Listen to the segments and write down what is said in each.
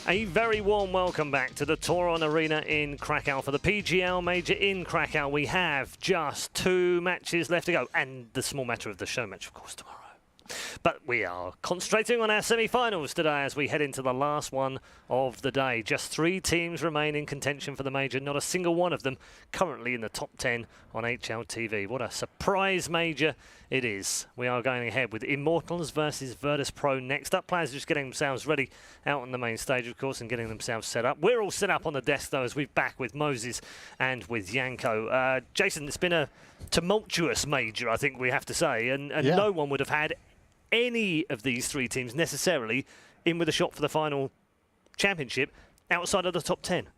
A very warm welcome back to the Toron Arena in Krakow for the PGL Major in Krakow. We have just 2 matches left to go, and the small matter of the show match, of course, tomorrow. But we are concentrating on our semi-finals today as we head into the last one of the day. Just 3 teams remain in contention for the Major, not a single one of them currently in the top 10 on HLTV. What a surprise Major it is. We are going ahead with Immortals versus Virtus Pro next up. Players just getting themselves ready out on the main stage, of course, and getting themselves set up. We're all set up on the desk, though, as we're back with Moses and with Yanko. Jason, it's been a tumultuous Major, I think we have to say, and no one would have had any of these 3 teams necessarily in with a shot for the final championship outside of the top 10.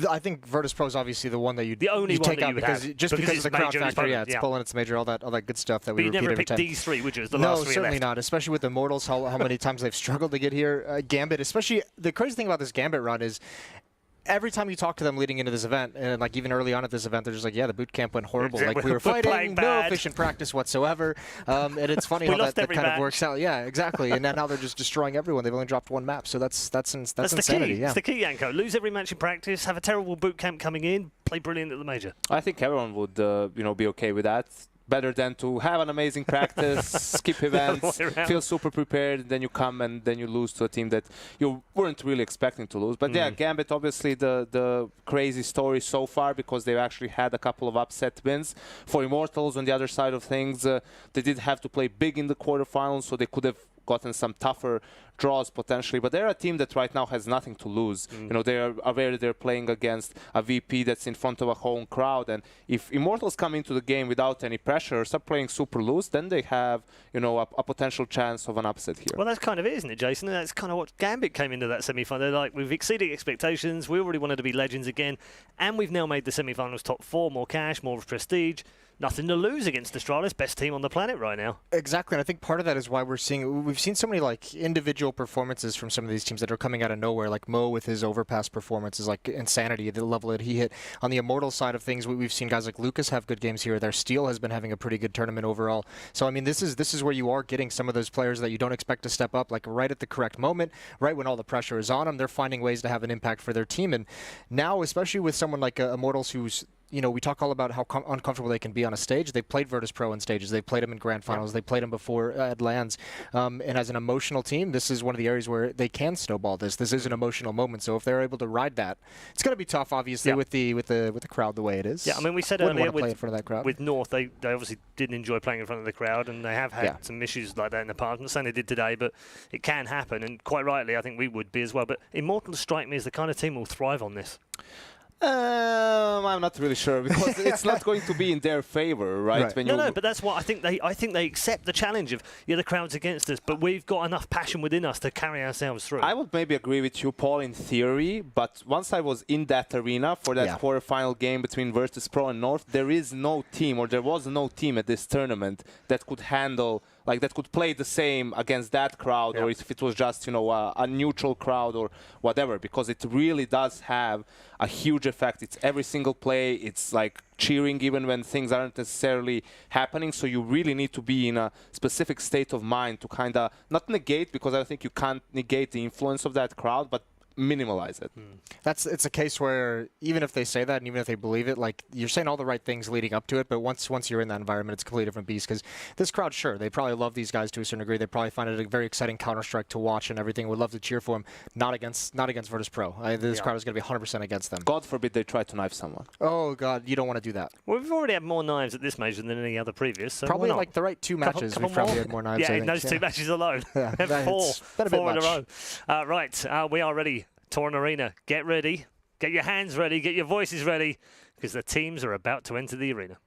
I think Virtus Pro is obviously the one that you take out because of the crowd factor. Yeah, it's Poland, it's major, all that good stuff that we repeat every time. But you never picked these 3, would you? The last 3 No, certainly not. Especially with Immortals, how many times they've struggled to get here. Gambit, especially the crazy thing about this Gambit run is, every time you talk to them leading into this event, and like even early on at this event, they're just like, yeah, the boot camp went horrible. Exactly. Like we were fighting, no efficient practice whatsoever. And it's funny how that kind of works out. Yeah, exactly. And now they're just destroying everyone. They've only dropped 1 map, so that's insanity. The key. Yeah. It's the key, Yanko. Lose every match in practice, have a terrible boot camp coming in, play brilliant at the Major. I think everyone would, be okay with that. Better than to have an amazing practice, skip events, feel super prepared, then you come and then you lose to a team that you weren't really expecting to lose. But yeah, Gambit obviously the crazy story so far because they've actually had a couple of upset wins. For Immortals on the other side of things, they did have to play big in the quarterfinals, so they could have gotten some tougher draws potentially, but they're a team that right now has nothing to lose. They are aware they're playing against a VP that's in front of a home crowd, and if Immortals come into the game without any pressure, start playing super loose, then they have a potential chance of an upset here. Well, that's kind of it, isn't it, Jason? And that's kind of what Gambit came into that semi-final. They're like, we've exceeded expectations, we already wanted to be legends again, and we've now made the semi-finals top 4, more cash, more prestige. Nothing to lose against Astralis, best team on the planet right now. Exactly, and I think part of that is why we've seen so many like individual performances from some of these teams that are coming out of nowhere, like Mo with his overpass performances, like insanity at the level that he hit. On the Immortal side of things, we've seen guys like Lucas have good games here. Their Steel has been having a pretty good tournament overall. So I mean, this is where you are getting some of those players that you don't expect to step up, like right at the correct moment, right when all the pressure is on them. They're finding ways to have an impact for their team, and now especially with someone like Immortals who's we talk all about how uncomfortable they can be on a stage. They played Virtus Pro in stages. They played them in grand finals. They played them before at LANs. And as an emotional team, this is one of the areas where they can snowball this. This is an emotional moment. So if they're able to ride that, it's going to be tough, obviously, with the crowd the way it is. Yeah, I mean, we said earlier with North, they obviously didn't enjoy playing in front of the crowd, and they have had some issues like that in the past. I'm not saying they did today, but it can happen. And quite rightly, I think we would be as well. But Immortals strike me as the kind of team who will thrive on this. I'm not really sure because it's not going to be in their favor, right? When no, but that's what I think they accept the challenge of the crowd's against us, but we've got enough passion within us to carry ourselves through. I would maybe agree with you, Paul, in theory, but once I was in that arena for that quarterfinal game between Virtus Pro and North, there was no team at this tournament that could handle, that could play the same against that crowd, or if it was just a neutral crowd or whatever, because it really does have a huge effect. It's every single play. It's like cheering even when things aren't necessarily happening. So you really need to be in a specific state of mind to kind of not negate, because I think you can't negate the influence of that crowd, but minimalize it. It's a case where even if they say that and even if they believe it, like you're saying all the right things leading up to it, but once you're in that environment, it's a completely different beast. Because this crowd, sure, they probably love these guys to a certain degree. They probably find it a very exciting Counter-Strike to watch and everything. Would love to cheer for them. Not against Virtus Pro. This crowd is going to be 100% against them. God forbid they try to knife someone. Oh God, you don't want to do that. Well, we've already had more knives at this Major than any other previous. So probably like the right 2 matches. We've probably had more knives. Yeah, in those 2 matches alone. four in a row. Right, we are ready. Toron Arena, get ready, get your hands ready, get your voices ready, because the teams are about to enter the arena.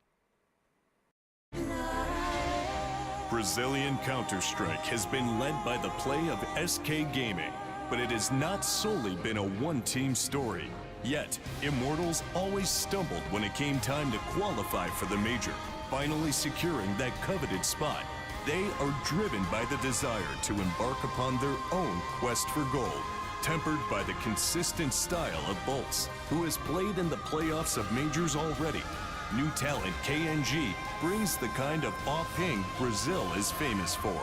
Brazilian Counter-Strike has been led by the play of SK Gaming, but it has not solely been a one-team story. Yet, Immortals always stumbled when it came time to qualify for the Major, finally securing that coveted spot. They are driven by the desire to embark upon their own quest for gold, tempered by the consistent style of Bolts, who has played in the playoffs of Majors already. New talent KNG brings the kind of off-ping Brazil is famous for.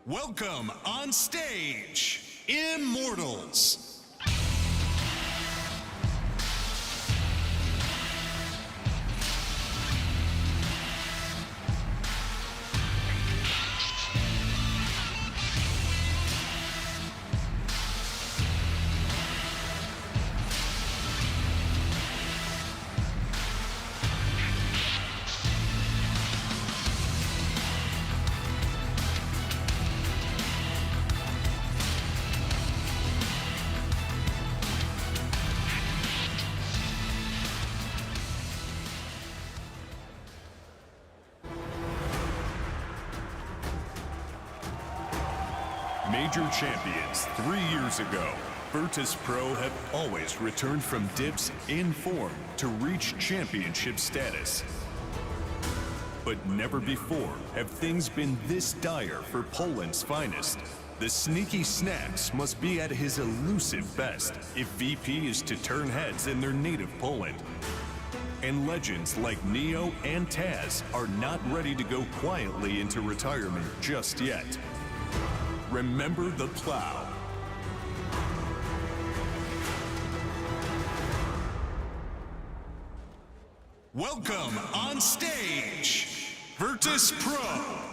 Welcome on stage, Immortals. Major champions 3 years ago, Virtus Pro have always returned from dips in form to reach championship status. But never before have things been this dire for Poland's finest. The sneaky Snacks must be at his elusive best if VP is to turn heads in their native Poland. And legends like Neo and Taz are not ready to go quietly into retirement just yet. Remember the plow. Welcome on stage, Virtus Pro.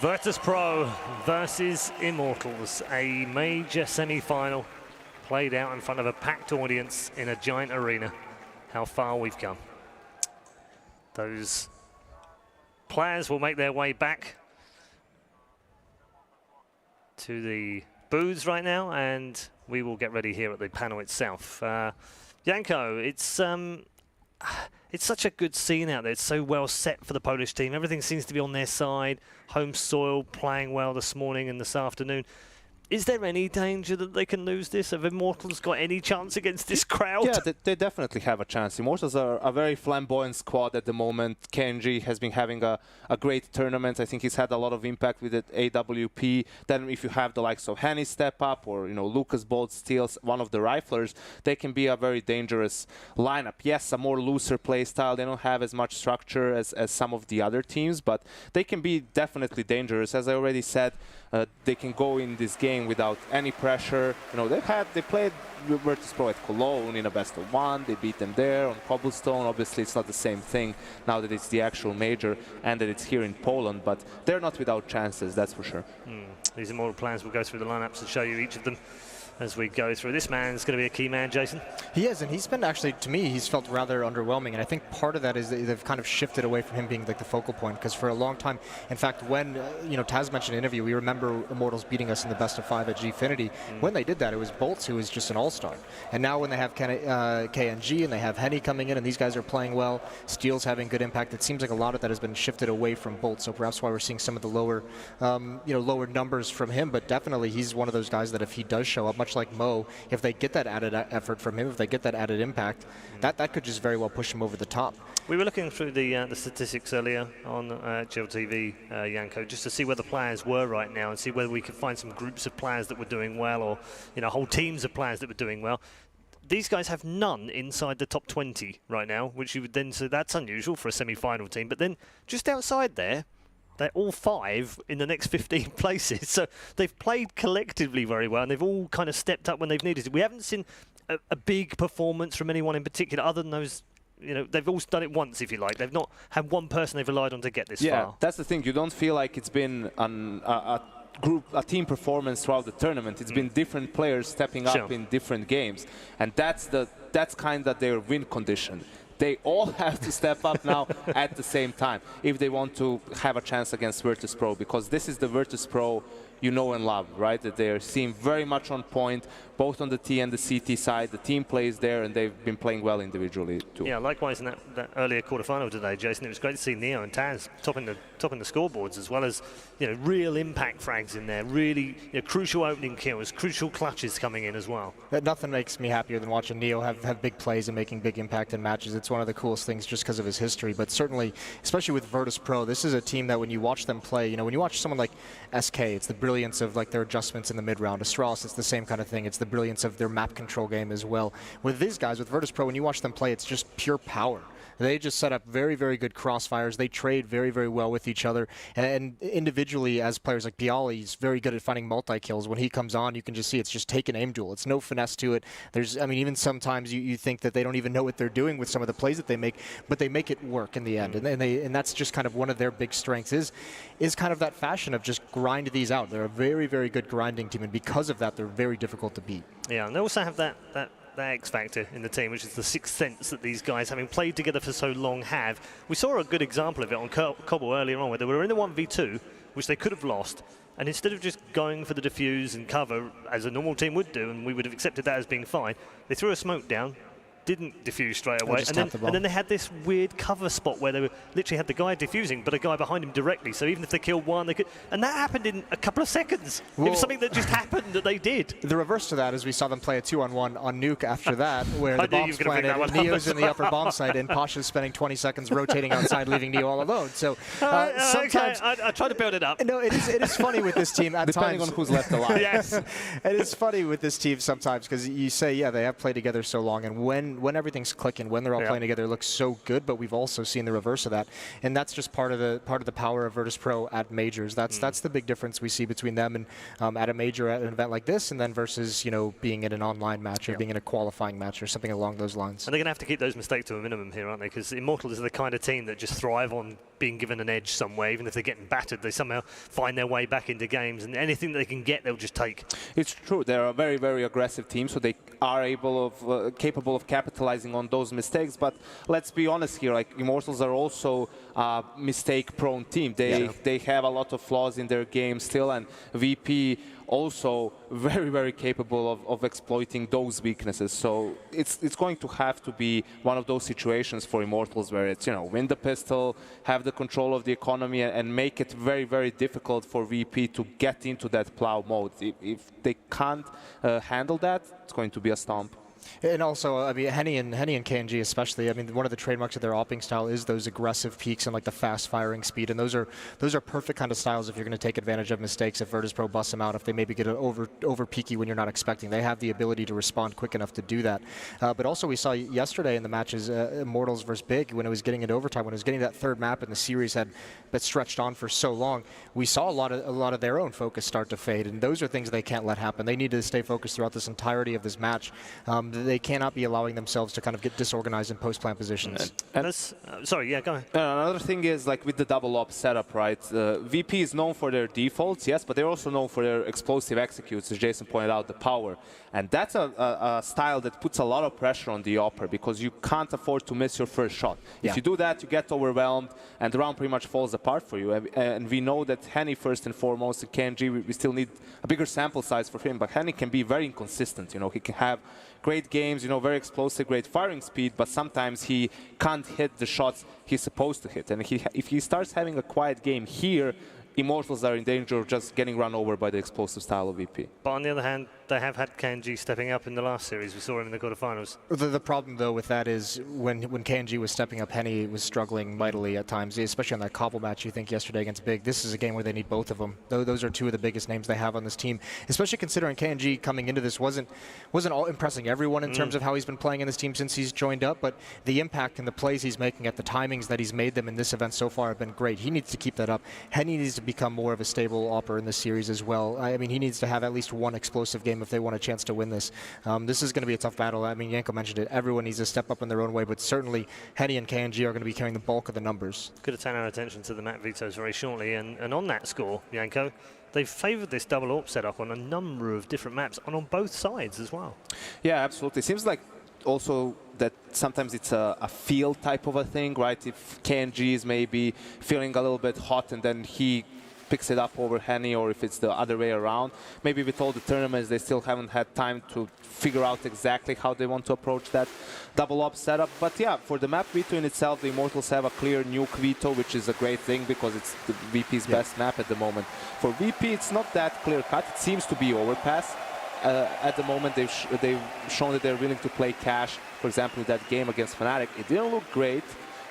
Virtus Pro versus Immortals, a major semi-final played out in front of a packed audience in a giant arena. How far we've come. Those players will make their way back to the booths right now, and we will get ready here at the panel itself. Janko, it's such a good scene out there. It's so well set for the Polish team. Everything seems to be on their side. Home soil, playing well this morning and this afternoon. Is there any danger that they can lose this? Have Immortals got any chance against this crowd? Yeah, they definitely have a chance. Immortals are a very flamboyant squad at the moment. Kenji has been having a great tournament. I think he's had a lot of impact with the AWP. Then if you have the likes of Henny step up or, Lucas Bolt steals one of the riflers, they can be a very dangerous lineup. Yes, a more looser play style. They don't have as much structure as some of the other teams, but they can be definitely dangerous. As I already said, they can go in this game without any pressure. They played Virtus Pro at Cologne in a best of one. They beat them there on cobblestone. Obviously, it's not the same thing now that it's the actual major and that it's here in Poland, but they're not without chances, that's for sure. These Immortal plans will go through the lineups and show you each of them as we go through. This man's going to be a key man, Jason. He is, and he's been actually, to me, he's felt rather underwhelming, and I think part of that is that they've kind of shifted away from him being like the focal point, because for a long time, in fact, when, Taz mentioned in an interview, we remember Immortals beating us in the best of 5 at Gfinity. When they did that, it was Boltz who was just an all-star. And now when they have KNG and they have Henny coming in and these guys are playing well, Steel's having good impact, it seems like a lot of that has been shifted away from Boltz, so perhaps why we're seeing some of the lower, lower numbers from him, but definitely he's one of those guys that if he does show up, much like Mo, if they get that added effort from him, if they get that added impact, that could just very well push him over the top. We were looking through the statistics earlier on GLTV, Janko, just to see where the players were right now and see whether we could find some groups of players that were doing well or, whole teams of players that were doing well. These guys have none inside the top 20 right now, which you would then say that's unusual for a semi-final team. But then just outside there, they're all 5 in the next 15 places. So they've played collectively very well, and they've all kind of stepped up when they've needed it. We haven't seen a big performance from anyone in particular, other than those, they've all done it once, if you like. They've not had one person they've relied on to get this far. Yeah, that's the thing. You don't feel like it's been a team performance throughout the tournament. It's been different players stepping up in different games, and that's kind of their win condition. they all have to step up now at the same time if they want to have a chance against Virtus.pro, because this is the Virtus.pro you know and love, right? That they seem very much on point, both on the T and the CT side. The team plays there, and they've been playing well individually too. Yeah, likewise in that earlier quarterfinal today, Jason, it was great to see Neo and Taz topping the scoreboards, as well as real impact frags in there, really crucial opening kills, crucial clutches coming in as well. Nothing makes me happier than watching Neo have big plays and making big impact in matches. It's one of the coolest things just because of his history, but certainly, especially with Virtus.pro, this is a team that when you watch them play, when you watch someone like SK, it's the brilliance of like their adjustments in the mid-round. Astralis, it's the same kind of thing. It's the brilliance of their map control game as well. With these guys, with Virtus.pro, when you watch them play, it's just pure power. They just set up very, very good crossfires. They trade very, very well with each other. And individually, as players like Bialy, he's very good at finding multi-kills. When he comes on, you can just see it's just take an aim duel. It's no finesse to it. Even sometimes you think that they don't even know what they're doing with some of the plays that they make, but they make it work in the end. And that's just kind of one of their big strengths is kind of that fashion of just grind these out. They're a very, very good grinding team, and because of that, they're very difficult to beat. Yeah, and they also have that X factor in the team, which is the sixth sense that these guys, having played together for so long, have. We saw a good example of it on Cobble earlier on, where they were in the 1v2, which they could have lost, and instead of just going for the defuse and cover, as a normal team would do, and we would have accepted that as being fine, they threw a smoke down, didn't defuse straight away, and then they had this weird cover spot where they literally had the guy defusing, but a guy behind him directly. So even if they killed one, they could, and that happened in a couple of seconds. Well, it was something that just happened that they did. The reverse to that is we saw them play a 2-on-1 on Nuke after that, where the bomb's planted, Neo's in the upper bomb site, and Pasha's spending 20 seconds rotating outside, leaving Neo all alone. So sometimes I try to build it up. No, it is funny with this team at depending times. on who's left alive. Yes, it is funny with this team sometimes because you say, yeah, they have played together so long, and when everything's clicking, when they're all playing together, it looks so good. But we've also seen the reverse of that, and that's just part of the power of Virtus.pro at majors. That's the big difference we see between them and at a major, at an event like this, and then versus being in an online match or being in a qualifying match or something along those lines. And they're going to have to keep those mistakes to a minimum here, aren't they? Because Immortals are the kind of team that just thrive on being given an edge somewhere. Even if they're getting battered, they somehow find their way back into games, and anything they can get, they'll just take. It's true. They're a very, very aggressive team, so they are capable of capitalizing on those mistakes. But let's be honest here, like Immortals are also a mistake-prone team. They have a lot of flaws in their game still, and VP also very, very capable of exploiting those weaknesses. So it's going to have to be one of those situations for Immortals where it's, win the pistol, have the control of the economy, and make it very, very difficult for VP to get into that plow mode. If they can't handle that, it's going to be a stomp. And also, Henny and KNG especially, one of the trademarks of their opping style is those aggressive peaks and like the fast firing speed, and those are perfect kind of styles if you're going to take advantage of mistakes. If Virtus.pro busts them out, if they maybe get over peaky when you're not expecting, they have the ability to respond quick enough to do that. But also we saw yesterday in the matches, Immortals versus Big, when it was getting into overtime, when it was getting that third map and the series had been stretched on for so long, we saw a lot of their own focus start to fade, and those are things they can't let happen. They need to stay focused throughout this entirety of this match. They cannot be allowing themselves to kind of get disorganized in post-plant positions. Sorry, yeah, go ahead. Another thing is, like with the double op setup, right? VP is known for their defaults, yes, but they're also known for their explosive executes, as Jason pointed out, the power. And that's a style that puts a lot of pressure on the opper because you can't afford to miss your first shot. Yeah. If you do that, you get overwhelmed, and the round pretty much falls apart for you. And we know that Henny, first and foremost, and KNG, we still need a bigger sample size for him, but Henny can be very inconsistent. He can have great games, very explosive, great firing speed, but sometimes he can't hit the shots he's supposed to hit. And if he starts having a quiet game here, Immortals are in danger of just getting run over by the explosive style of VP. But on the other hand, they have had KNG stepping up in the last series. We saw him in the quarterfinals. The problem, though, with that is when KNG was stepping up, Henny was struggling mightily at times, especially on that Cobble match, you think, yesterday against Big. This is a game where they need both of them. Those are two of the biggest names they have on this team, especially considering KNG coming into this wasn't all impressing everyone in terms of how he's been playing in this team since he's joined up, but the impact and the plays he's making at the timings that he's made them in this event so far have been great. He needs to keep that up. Henny needs to become more of a stable opper in this series as well. He needs to have at least one explosive game if they want a chance to win this. This is going to be a tough battle. Yanko mentioned it. Everyone needs to step up in their own way, but certainly Henny and KNG are going to be carrying the bulk of the numbers. Good to turn our attention to the map vetoes very shortly, and on that score, Yanko, they've favoured this double AWP setup on a number of different maps and on both sides as well. Yeah, absolutely. Seems like also that sometimes it's a feel type of a thing, right? If KNG is maybe feeling a little bit hot and then he picks it up over Henny, or if it's the other way around. Maybe with all the tournaments, they still haven't had time to figure out exactly how they want to approach that double up setup. But yeah, for the map veto in itself, the Immortals have a clear nuke veto, which is a great thing because it's the VP's best map at the moment. For VP, it's not that clear cut. It seems to be overpass. At the moment, they've shown that they're willing to play cash. For example, in that game against Fnatic, it didn't look great.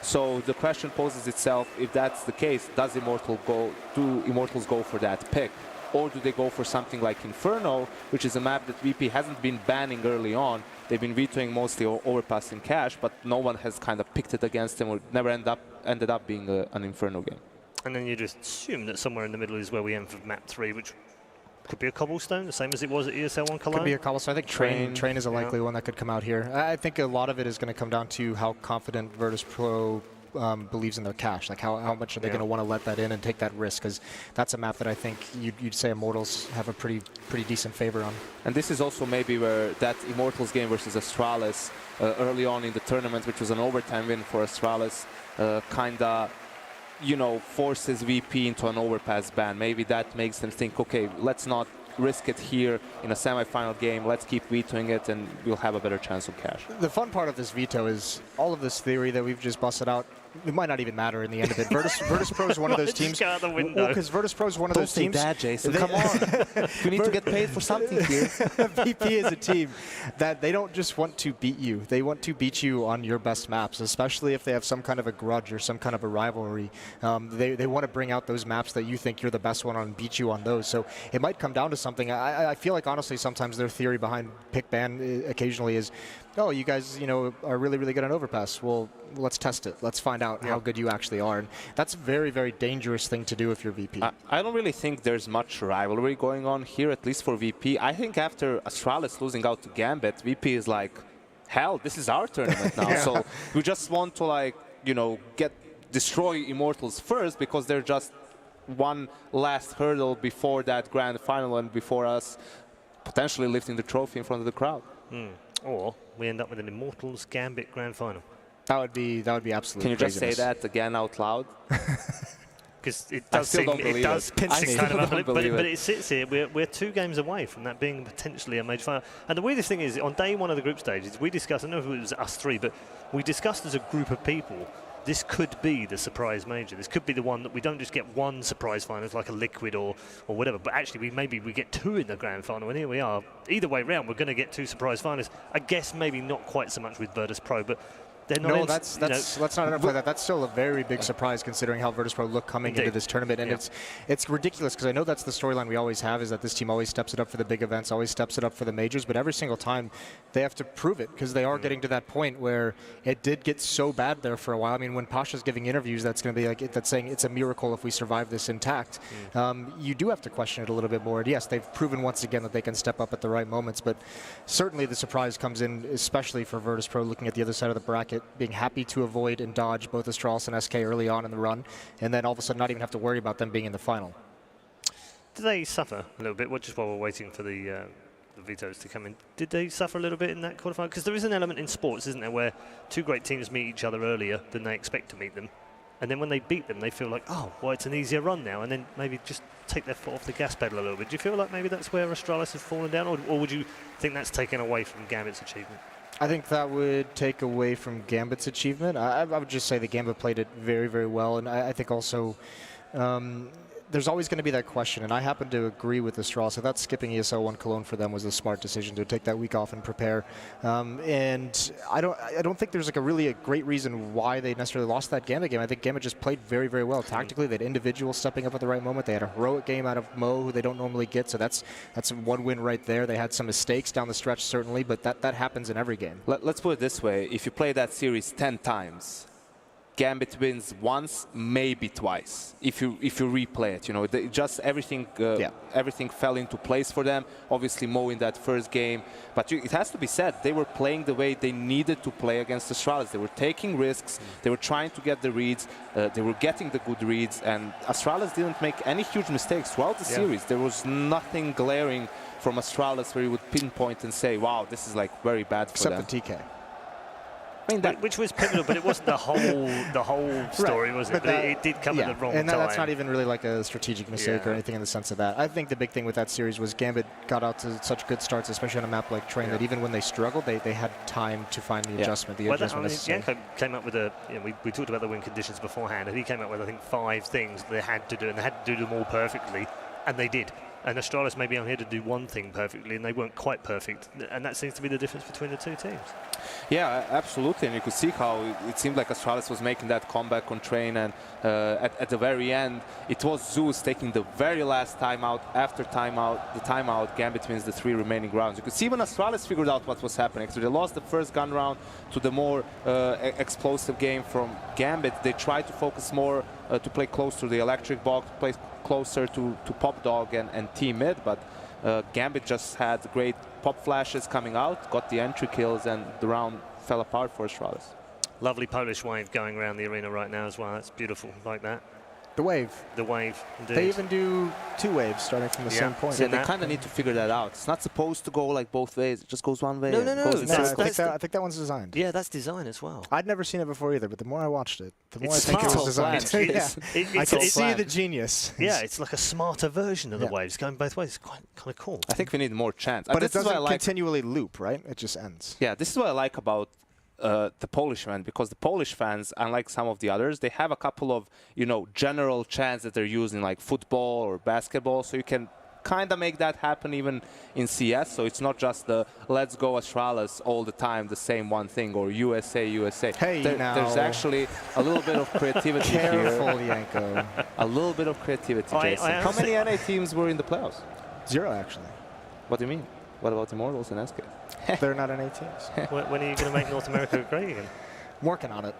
So the question poses itself, if that's the case, do Immortals go for that pick? Or do they go for something like Inferno, which is a map that VP hasn't been banning early on. They've been vetoing mostly overpass in cash, but no one has kind of picked it against them, or never ended up being an Inferno game. And then you just assume that somewhere in the middle is where we end for map 3, which could be a cobblestone, the same as it was at ESL 1 Cologne. Could be a cobblestone. I think train is a likely one that could come out here. I think a lot of it is going to come down to how confident Virtus Pro believes in their cash. Like how much are they going to want to let that in and take that risk? Because that's a map that I think you'd say Immortals have a pretty decent favor on. And this is also maybe where that Immortals game versus Astralis early on in the tournament, which was an overtime win for Astralis, kinda, you know, forces VP into an overpass ban. Maybe that makes them think, okay, let's not risk it here in a semi-final game. Let's keep vetoing it, and we'll have a better chance of cash. The fun part of this veto is all of this theory that we've just busted out. It might not even matter in the end of it. Virtus Pro is one of those teams. Go out the window. Because Virtus Pro is one of those teams. Don't say that, Jason. Come on. We need to get paid for something here. VP is a team that they don't just want to beat you. They want to beat you on your best maps, especially if they have some kind of a grudge or some kind of a rivalry. They want to bring out those maps that you think you're the best one on and beat you on those. So it might come down to something. I feel like, honestly, sometimes their theory behind pick ban occasionally is, oh, you guys, you know, are really, really good on overpass. Well, let's test it. Let's find out how good you actually are. And that's a very, very dangerous thing to do if you're VP. I don't really think there's much rivalry going on here, at least for VP. I think after Astralis losing out to Gambit, VP is like, hell, this is our tournament now. So we just want to, like, you know, destroy Immortals first, because they're just one last hurdle before that grand final and before us potentially lifting the trophy in front of the crowd. Or we end up with an Immortals Gambit grand final. That would be absolutely. Can you just say that again out loud? Because it does seem, it does pinch me kind of up, but it sits here. We're 2 games away from that being potentially a major final. And the weirdest thing is, on day 1 of the group stages, we discussed, I don't know if it was us 3, but we discussed as a group of people, this could be the surprise major. This could be the one that we don't just get one surprise final, like a Liquid or whatever, but actually maybe we get 2 in the grand final, and here we are. Either way round, we're going to get 2 surprise finals. I guess maybe not quite so much with Virtus Pro, but they're not. No, let's not underplay that. That's still a very big surprise considering how Virtus Pro look coming into this tournament, and it's ridiculous because I know that's the storyline we always have, is that this team always steps it up for the big events, always steps it up for the majors, but every single time they have to prove it because they are getting to that point where it did get so bad there for a while. I mean, when Pasha's giving interviews, that's going to be like that's saying it's a miracle if we survive this intact. You do have to question it a little bit more. And yes, they've proven once again that they can step up at the right moments, but certainly the surprise comes in, especially for Virtus Pro, looking at the other side of the bracket, being happy to avoid and dodge both Astralis and SK early on in the run, and then all of a sudden not even have to worry about them being in the final. Did they suffer a little bit, just while we're waiting for the vetoes to come in? Did they suffer a little bit in that quarterfinal? Because there is an element in sports, isn't there, where 2 great teams meet each other earlier than they expect to meet them, and then when they beat them, they feel like, oh, well, it's an easier run now, and then maybe just take their foot off the gas pedal a little bit. Do you feel like maybe that's where Astralis has fallen down, or would you think that's taken away from Gambit's achievement? I think that would take away from Gambit's achievement. I would just say that Gambit played it very, very well, and I think also there's always going to be that question, and I happen to agree with Astralis. So that skipping ESL 1 Cologne for them was a smart decision to take that week off and prepare. And I don't think there's like a great reason why they necessarily lost that Gambit game. I think Gambit just played very, very well tactically. They had individuals stepping up at the right moment. They had a heroic game out of Mo, who they don't normally get. So that's 1 win right there. They had some mistakes down the stretch, certainly, but that happens in every game. Let's put it this way: if you play that series 10 times. Gambit wins once, maybe twice, if you replay it. You know, just everything fell into place for them. Obviously, Mo in that first game, but it has to be said, they were playing the way they needed to play against Astralis. They were taking risks. They were trying to get the reads. They were getting the good reads, and Astralis didn't make any huge mistakes throughout the series. There was nothing glaring from Astralis where you would pinpoint and say, "Wow, this is like very bad for them." Except the TK. I mean, which was pivotal, but it wasn't the whole story, was it? But it did come at the wrong time. That's not even really like a strategic mistake or anything in the sense of that. I think the big thing with that series was Gambit got out to such good starts, especially on a map like Train, that even when they struggled, they had time to find the adjustment. The adjustment necessary. Janko came up with we talked about the win conditions beforehand, and he came up with, I think, 5 things they had to do, and they had to do them all perfectly, and they did. And Astralis may be on here to do one thing perfectly, and they weren't quite perfect. And that seems to be the difference between the two teams. Yeah, absolutely. And you could see how it seemed like Astralis was making that comeback on Train. And at the very end, it was Zeus taking the very last timeout. After the timeout, Gambit wins the 3 remaining rounds. You could see when Astralis figured out what was happening. So they lost the first gun round to the more explosive game from Gambit. They tried to focus more to play close to the electric box, play closer to Pop Dog and Team Mid, but Gambit just had great pop flashes coming out, got the entry kills, and the round fell apart for Astralis. Lovely Polish wave going around the arena right now as well. That's beautiful, like that. The wave. The wave, indeed. They even do 2 waves starting from the same point. Yeah, they kind of need to figure that out. It's not supposed to go like both ways. It just goes one way. No. I think that one's designed. Yeah, that's design as well. I'd never seen it before either, but the more I watched it, the more I It's think it was smart. designed. I can see the genius. Yeah, it's like a smarter version of the waves going both ways. It's quite kind of cool. I think we need more chance. But it doesn't continually loop, right? It just ends. Yeah, this is what I like about the Polish event, because the Polish fans, unlike some of the others, they have a couple of, general chants that they're using, like football or basketball, so you can kind of make that happen even in CS. So it's not just the let's go Astralis all the time, the same one thing, or USA. Hey, there's actually a little bit of creativity here. Careful, Janko. A little bit of creativity, Jason. How many NA teams were in the playoffs? 0, actually. What do you mean? What about Immortals and SK? They're not NA teams. When are you going to make North America great again? I'm working on it.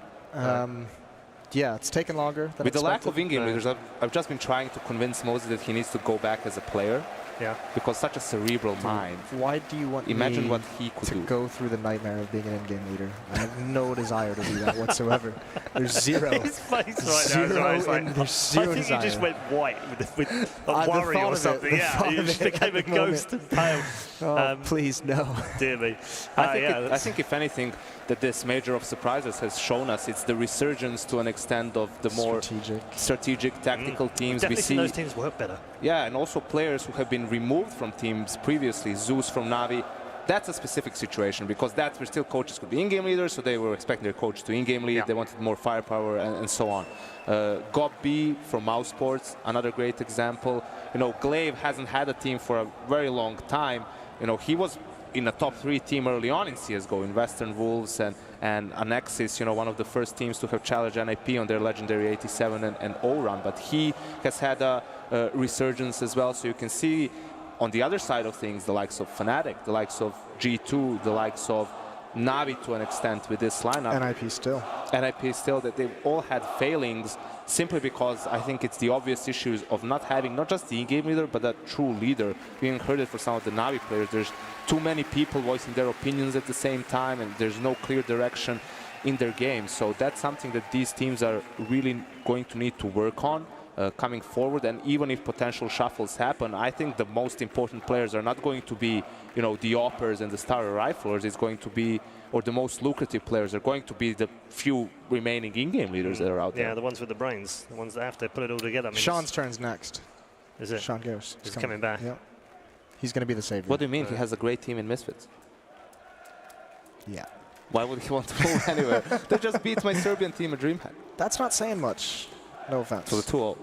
Yeah, it's taken longer than With the lack expected. of in-game leaders, I've just been trying to convince Moses that he needs to go back as a player. Yeah. Because such a cerebral mind. Why do you want Imagine me what he could to do. go through the nightmare of being an in-game leader? I have no desire to do that whatsoever. There's 0. His face right now. There's 0 I think desire. you just went white with a worry or something. Yeah, you just became a ghost and pale. Please, no. Dear me. I think if anything, that this major of surprises has shown us, it's the resurgence to an extent of the more strategic tactical teams. Definitely we see those teams work better. Yeah, and also players who have been removed from teams previously, Zeus from Navi. That's a specific situation, because that's where still coaches could be in-game leaders, so they were expecting their coach to in-game lead. They wanted more firepower and so on. Gob B from Mouse Sports, another great example. Glaive hasn't had a team for a very long time. He was in a top 3 team early on in CSGO, in Western Wolves and Annexis, one of the first teams to have challenged NIP on their legendary 87 and O run. But he has had a resurgence as well, so you can see on the other side of things, the likes of Fnatic, the likes of G2, the likes of Navi to an extent with this lineup. NIP still, that they've all had failings simply because I think it's the obvious issues of not having not just the in-game leader, but a true leader. We heard it for some of the Navi players. There's too many people voicing their opinions at the same time, and there's no clear direction in their game. So that's something that these teams are really going to need to work on coming forward. And even if potential shuffles happen, I think the most important players are not going to be, the Oppers and the Star Riflers. It's going to be, or the most lucrative players are going to be the few remaining in-game leaders that are out there. Yeah, the ones with the brains, the ones that have to put it all together. I mean, Sean's turn's next. Is it? Sean Garris. He's coming back. Yeah. He's going to be the savior. What do you mean? He has a great team in Misfits. Yeah. Why would he want to move anywhere? They just beat my Serbian team at DreamHack. That's not saying much. No offense. So the 2-0.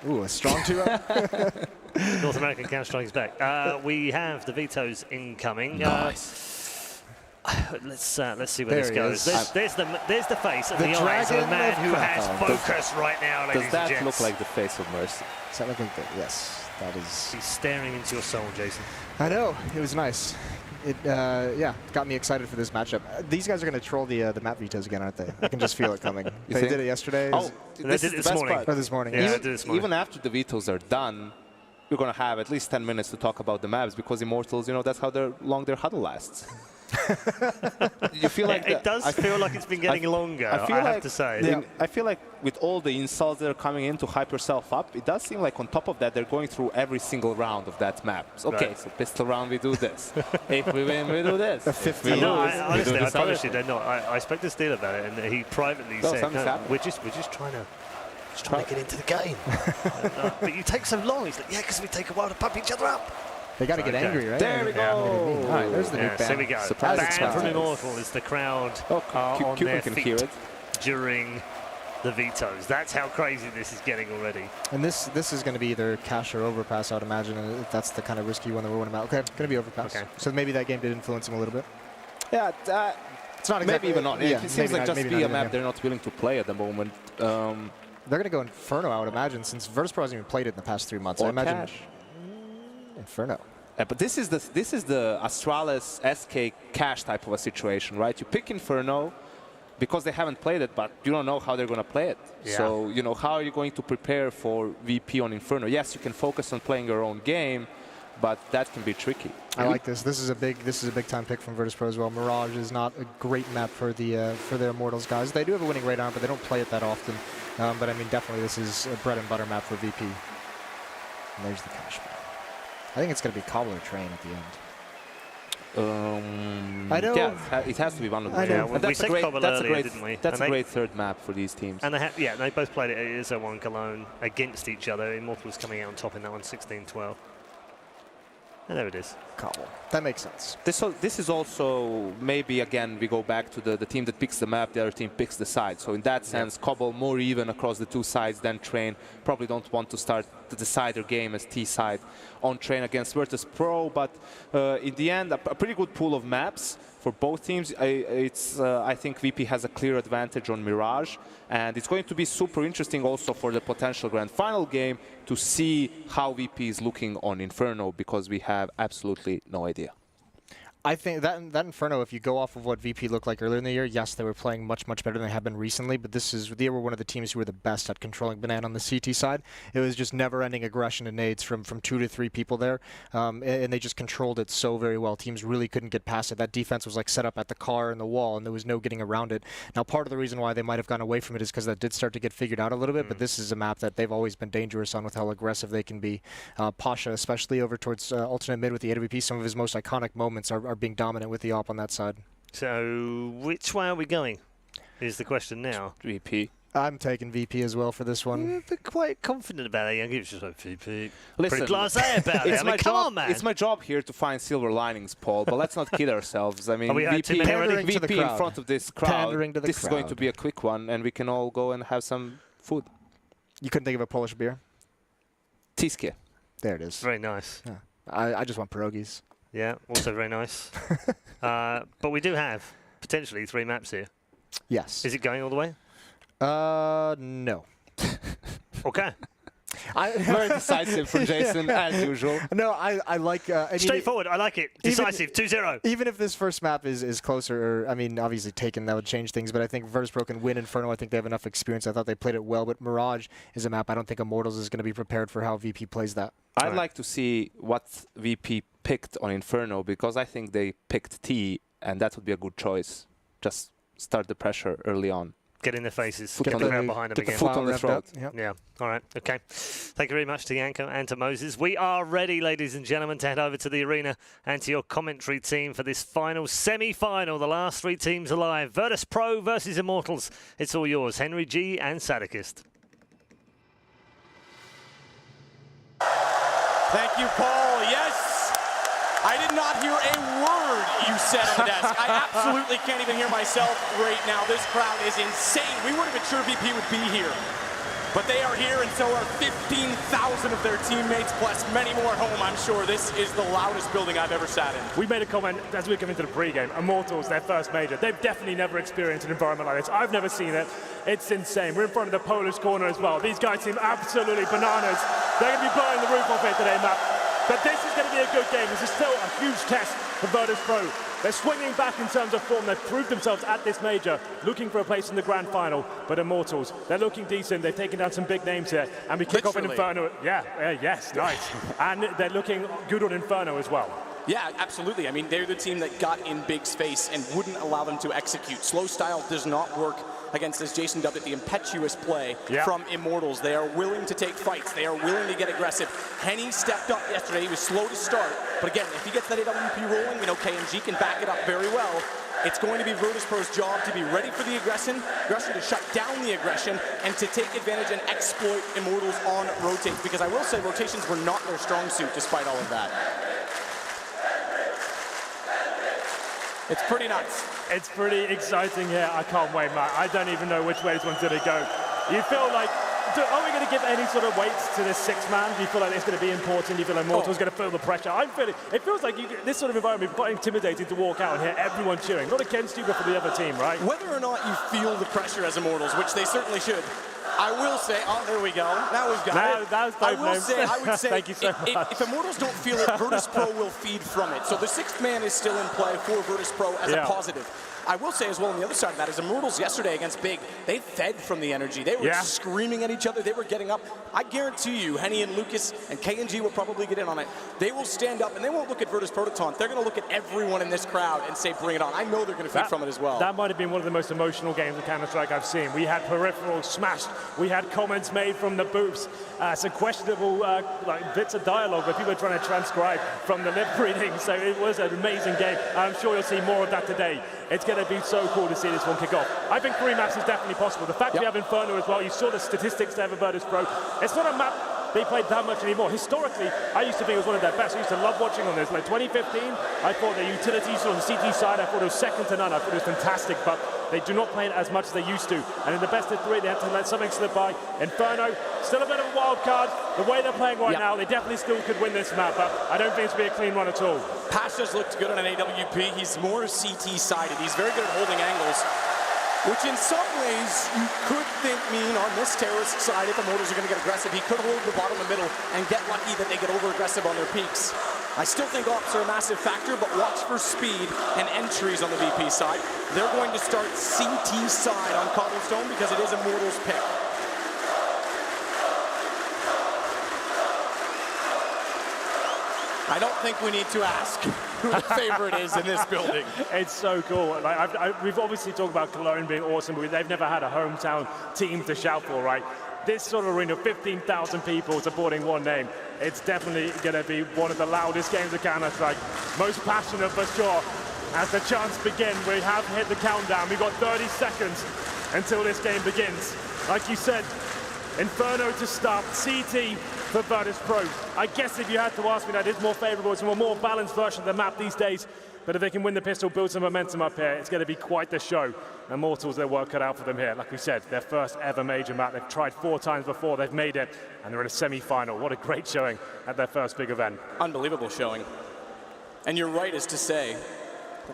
Ooh, a strong 2-0. North American Counter-Strike is back. We have the vetoes incoming. Nice. Let's see where this goes. There's the face and the eyes of a man who has focus right now, ladies and gents. Does that look like the face of Mercy? Does that look like that? Yes, that is. He's staring into your soul, Jason. I know. It was nice. It got me excited for this matchup. These guys are going to troll the map vetoes again, aren't they? I can just feel it coming. They did it yesterday. Oh, this is the best part. Or this morning. Yeah, even after the vetoes are done, you're going to have at least 10 minutes to talk about the maps, because Immortals, that's how long their huddle lasts. You feel like it does feel like it's been getting longer, I have to say. I feel like with all the insults that are coming in to hype yourself up, it does seem like on top of that, they're going through every single round of that map. So, okay, so pistol round, we do this. If we win, we do this. No, honestly, I promise you, they're not. I spoke to Steele about it, and he privately said, no, we're just trying to get into the game. But you take so long. He's like, yeah, because we take a while to pump each other up. They got to get angry, right? There we go. All right, there's the new ban. There we go. Ban from Immortal as the crowd on their can feet hear it during the vetoes. That's how crazy this is getting already. And this is going to be either cash or overpass, I would imagine. If that's the kind of risky one that we're winning about. Okay, going to be overpass. Okay. So maybe that game did influence him a little bit. Yeah, it's not exactly. Maybe even not. Yeah, it seems like just be a map they're not willing to play at the moment. They're going to go Inferno, I would imagine, since Virtus.pro hasn't even played it in the past 3 months. I imagine cash. Inferno. But this is the Astralis SK cash type of a situation, right? You pick Inferno because they haven't played it, but you don't know how they're going to play it. Yeah. So, you know, how are you going to prepare for VP on Inferno? Yes, you can focus on playing your own game, but that can be tricky. I like this. This is a big time pick from Virtus.pro as well. Mirage is not a great map for their Immortals guys. They do have a winning rate on it, but they don't play it that often. But I mean, definitely this is a bread and butter map for VP. And there's the cash map. I think it's going to be Cobbler Train at the end. I know. Yeah, it has to be one of them. Yeah, we said Cobbler earlier, didn't we? That's a great third map for these teams. And they both played it at ISO1 Cologne against each other. Immortals coming out on top in that one, 16-12. And there it is. Cobble. That makes sense. This is also, maybe again, we go back to the team that picks the map, the other team picks the side. So in that sense, Cobble more even across the two sides than Train. Probably don't want to start the decider game as T side on Train against Virtus.pro. But in the end, a pretty good pool of maps for both teams. I think VP has a clear advantage on Mirage. And it's going to be super interesting also for the potential grand final game to see how VP is looking on Inferno, because we have absolutely no idea. I think that Inferno, if you go off of what VP looked like earlier in the year, yes, they were playing much better than they have been recently, but they were one of the teams who were the best at controlling Banana on the CT side. It was just never-ending aggression and nades from 2 to 3 people there, and they just controlled it so very well. Teams really couldn't get past it. That defense was like set up at the car and the wall, and there was no getting around it. Now, part of the reason why they might have gone away from it is because that did start to get figured out a little bit, but this is a map that they've always been dangerous on with how aggressive they can be. Pasha, especially over towards alternate mid with the AWP, some of his most iconic moments are being dominant with the op on that side. So, which way are we going, is the question now. VP. I'm taking VP as well for this one. You're quite confident about it. It's just like VP. Listen, pretty blasé about it. I mean, come on, man. It's my job here to find silver linings, Paul, but let's not kid ourselves. I mean, VP in front of this crowd, this is going to be a quick one, and we can all go and have some food. You couldn't think of a Polish beer? Tiskie. There it is. Very nice. Yeah. I just want pierogies. Yeah, also very nice. But we do have potentially 3 maps here. Yes. Is it going all the way? No. Okay. Very decisive from Jason, as usual. No, I like... straightforward, I like it. Decisive, 2-0. Even if this first map is closer, or, I mean, obviously Taken, that would change things, but I think Virtus.pro can win Inferno. I think they have enough experience. I thought they played it well, but Mirage is a map I don't think Immortals is going to be prepared for how VP plays that. I'd like to see what VP picked on Inferno, because I think they picked T, and that would be a good choice. Just start the pressure early on. Get in their faces. Get the crowd behind them again. Get the foot on the throat. Yep. Yeah. All right. Okay. Thank you very much to Yanko and to Moses. We are ready, ladies and gentlemen, to head over to the arena and to your commentary team for this final semi-final. The last 3 teams alive. Virtus.pro versus Immortals. It's all yours. Henry G and Sadikist. Thank you, Paul. Yes. I did not hear a word you said on the desk. I absolutely can't even hear myself right now. This crowd is insane. We weren't even sure VP would be here. But they are here, and so are 15,000 of their teammates, plus many more at home, I'm sure. This is the loudest building I've ever sat in. We made a comment as we come into the pregame. Immortals, their first major. They've definitely never experienced an environment like this. I've never seen it. It's insane. We're in front of the Polish corner as well. These guys seem absolutely bananas. They're going to be blowing the roof off it today, Matt. But this is going to be a good game. This is still a huge test for Virtus.pro. They're swinging back in terms of form. They've proved themselves at this major, looking for a place in the grand final. But Immortals, they're looking decent. They've taken down some big names here. And we kick off in Inferno. Yes, nice. And they're looking good on Inferno as well. Yeah, absolutely. I mean, they're the team that got in big space and wouldn't allow them to execute. Slow style does not work against, as Jason dubbed it, the impetuous play from Immortals. They are willing to take fights. They are willing to get aggressive. Henny stepped up yesterday. He was slow to start. But again, if he gets that AWP rolling, we know KNG can back it up very well. It's going to be Virtus.pro's job to be ready for the aggression, to shut down the aggression, and to take advantage and exploit Immortals on rotates. Because I will say rotations were not their strong suit despite all of that. It's pretty nuts. It's pretty exciting here. I can't wait, Matt. I don't even know which way this one's going to go. You feel like, are we going to give any sort of weights to this six-man? Do you feel like it's going to be important? Do you feel like Immortals going to feel the pressure? I'm feeling, it feels like this sort of environment is quite intimidating to walk out and hear everyone cheering. Not against you, but for the other team, right? Whether or not you feel the pressure as Immortals, which they certainly should, I will say, oh, there we go. Now we've got it. That was I would say, thank you so much. If Immortals don't feel it, Virtus.pro will feed from it. So the sixth man is still in play for Virtus.pro as a positive. I will say as well on the other side of that is Immortals yesterday against Big, they fed from the energy. They were screaming at each other. They were getting up. I guarantee you, Henny and Lucas and KNG will probably get in on it. They will stand up and they won't look at Virtus.pro to taunt. They're going to look at everyone in this crowd and say, bring it on. I know they're going to feed from it as well. That might have been one of the most emotional games of Counter-Strike I've seen. We had peripherals smashed. We had comments made from the booths. Some questionable like bits of dialogue where people are trying to transcribe from the lip reading. So it was an amazing game. I'm sure you'll see more of that today. It's going to be so cool to see this one kick off. I think 3 maps is definitely possible. The fact we have Inferno as well, you saw the statistics there for Virtus.pro. It's not a map they played that much anymore. Historically, I used to think it was one of their best. I used to love watching on this. Like 2015, I thought the utilities on the CT side, I thought it was second to none. I thought it was fantastic, but they do not play it as much as they used to. And in the best of 3, they have to let something slip by. Inferno, still a bit of a wild card. The way they're playing right now, they definitely still could win this map, but I don't think it's going to be a clean run at all. Pasha's looked good on an AWP. He's more CT-sided. He's very good at holding angles, which in some ways you could think mean on this terrorist side, if Immortals are going to get aggressive, he could hold the bottom and middle and get lucky that they get over-aggressive on their peaks. I still think ops are a massive factor, but watch for speed and entries on the VP side. They're going to start CT side on Cobblestone because it is Immortals' pick. I don't think we need to ask who the favorite is in this building. It's so cool. Like we've obviously talked about Cologne being awesome, but they've never had a hometown team to shout for, right? This sort of arena, 15,000 people supporting one name, it's definitely going to be one of the loudest games of Counter-Strike. Most passionate for sure. As the chants begin, we have hit the countdown. We've got 30 seconds until this game begins. Like you said, Inferno to start, CT for Virtus.pro. I guess if you had to ask me, that is more favorable. It's a more balanced version of the map these days. But if they can win the pistol, build some momentum up here, it's going to be quite the show. Immortals, their work cut out for them here. Like we said, their first ever major map. They've tried 4 times before, they've made it, and they're in a semi-final. What a great showing at their first big event. Unbelievable showing. And you're right as to say,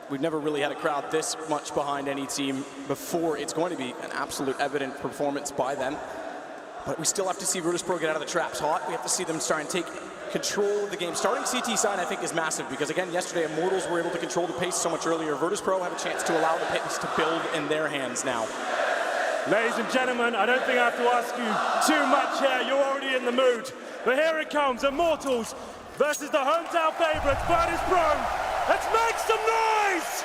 we've never really had a crowd this much behind any team before. It's going to be an absolute evident performance by them. But we still have to see Virtus.pro get out of the traps hot. We have to see them start and take control of the game. Starting CT side, I think, is massive because, again, yesterday Immortals were able to control the pace so much earlier. Virtus.pro have a chance to allow the pace to build in their hands now. Ladies and gentlemen, I don't think I have to ask you too much here. You're already in the mood. But here it comes, Immortals versus the hometown favorites, Virtus.pro. Let's make some noise!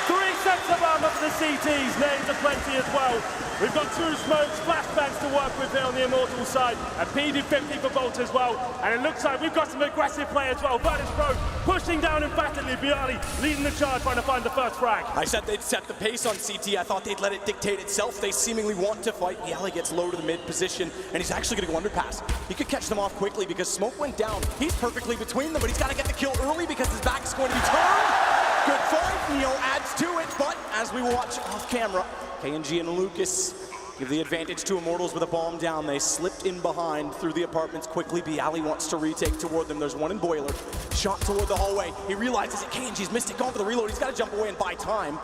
3 sets of armor for the CTs, names are plenty as well. We've got 2 smokes, flashbangs to work with here on the Immortals side, and PD50 for Bolt as well. And it looks like we've got some aggressive play as well. Virtus.pro pushing down emphatically, Bialy leading the charge, trying to find the first frag. I said they'd set the pace on CT. I thought they'd let it dictate itself. They seemingly want to fight. Bialy gets low to the mid position, and he's actually going to go underpass. He could catch them off quickly because smoke went down. He's perfectly between them, but he's got to get the kill early because his back is going to be turned. Good fight, Neo adds to it, but as we watch off camera, KNG and Lucas give the advantage to Immortals with a bomb down. They slipped in behind through the apartments quickly. Bialy wants to retake toward them. There's one in Boiler. Shot toward the hallway. He realizes that KNG's missed it, going for the reload. He's got to jump away and buy time.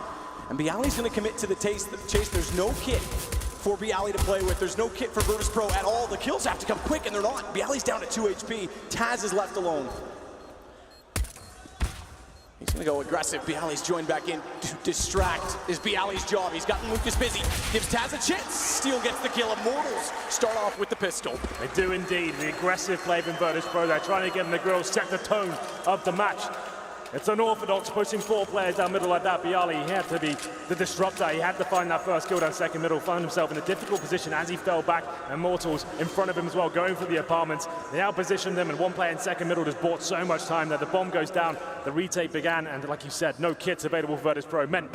And Bialy's going to commit to the chase. There's no kit for Bialy to play with. There's no kit for Virtus.pro at all. The kills have to come quick, and they're not. Bialy's down to 2 HP. Taz is left alone. He's gonna go aggressive. Bialy's joined back in to distract. Is Bialy's job. He's gotten Lucas busy. Gives Taz a chance. Steel gets the kill. Immortals start off with the pistol. They do indeed. The aggressive play from Virtus Pro. They're trying to get in the grill, set the tone of the match. It's unorthodox pushing 4 players down middle like that. Bialy, he had to be the disruptor. He had to find that first kill down second middle, found himself in a difficult position as he fell back. Immortals in front of him as well, going for the apartments. They outpositioned them, and 1 player in second middle just bought so much time that the bomb goes down. The retake began, and like you said, no kits available for Virtus Pro. Meant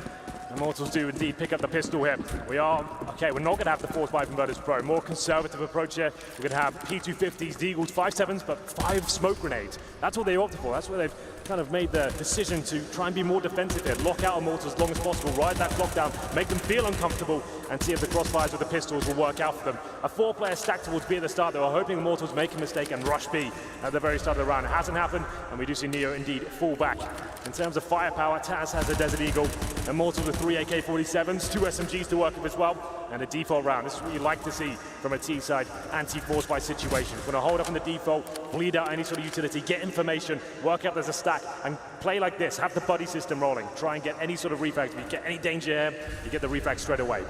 Immortals do indeed pick up the pistol here. We're not going to have the force buy from Virtus Pro. More conservative approach here. We're going to have P250s, Deagles, 5.7s, but 5 smoke grenades. That's what they opted for. That's where they've kind of made the decision to try and be more defensive here. Lock out Immortals as long as possible, ride that clock down, make them feel uncomfortable, and see if the crossfires with the pistols will work out for them. A 4-player stack towards B at the start. They were hoping Immortals make a mistake and rush B at the very start of the round. It hasn't happened, and we do see Neo indeed fall back. In terms of firepower, Taz has a Desert Eagle. Immortals with 3 AK-47s, 2 SMGs to work with as well, and a default round. This is what you like to see from a T-side anti-force buy situation. We're going to hold up in the default, bleed out any sort of utility, get information, work out there's a stack, and play like this. Have the buddy system rolling. Try and get any sort of refrag. If you get any danger here, you get the refrag straight away.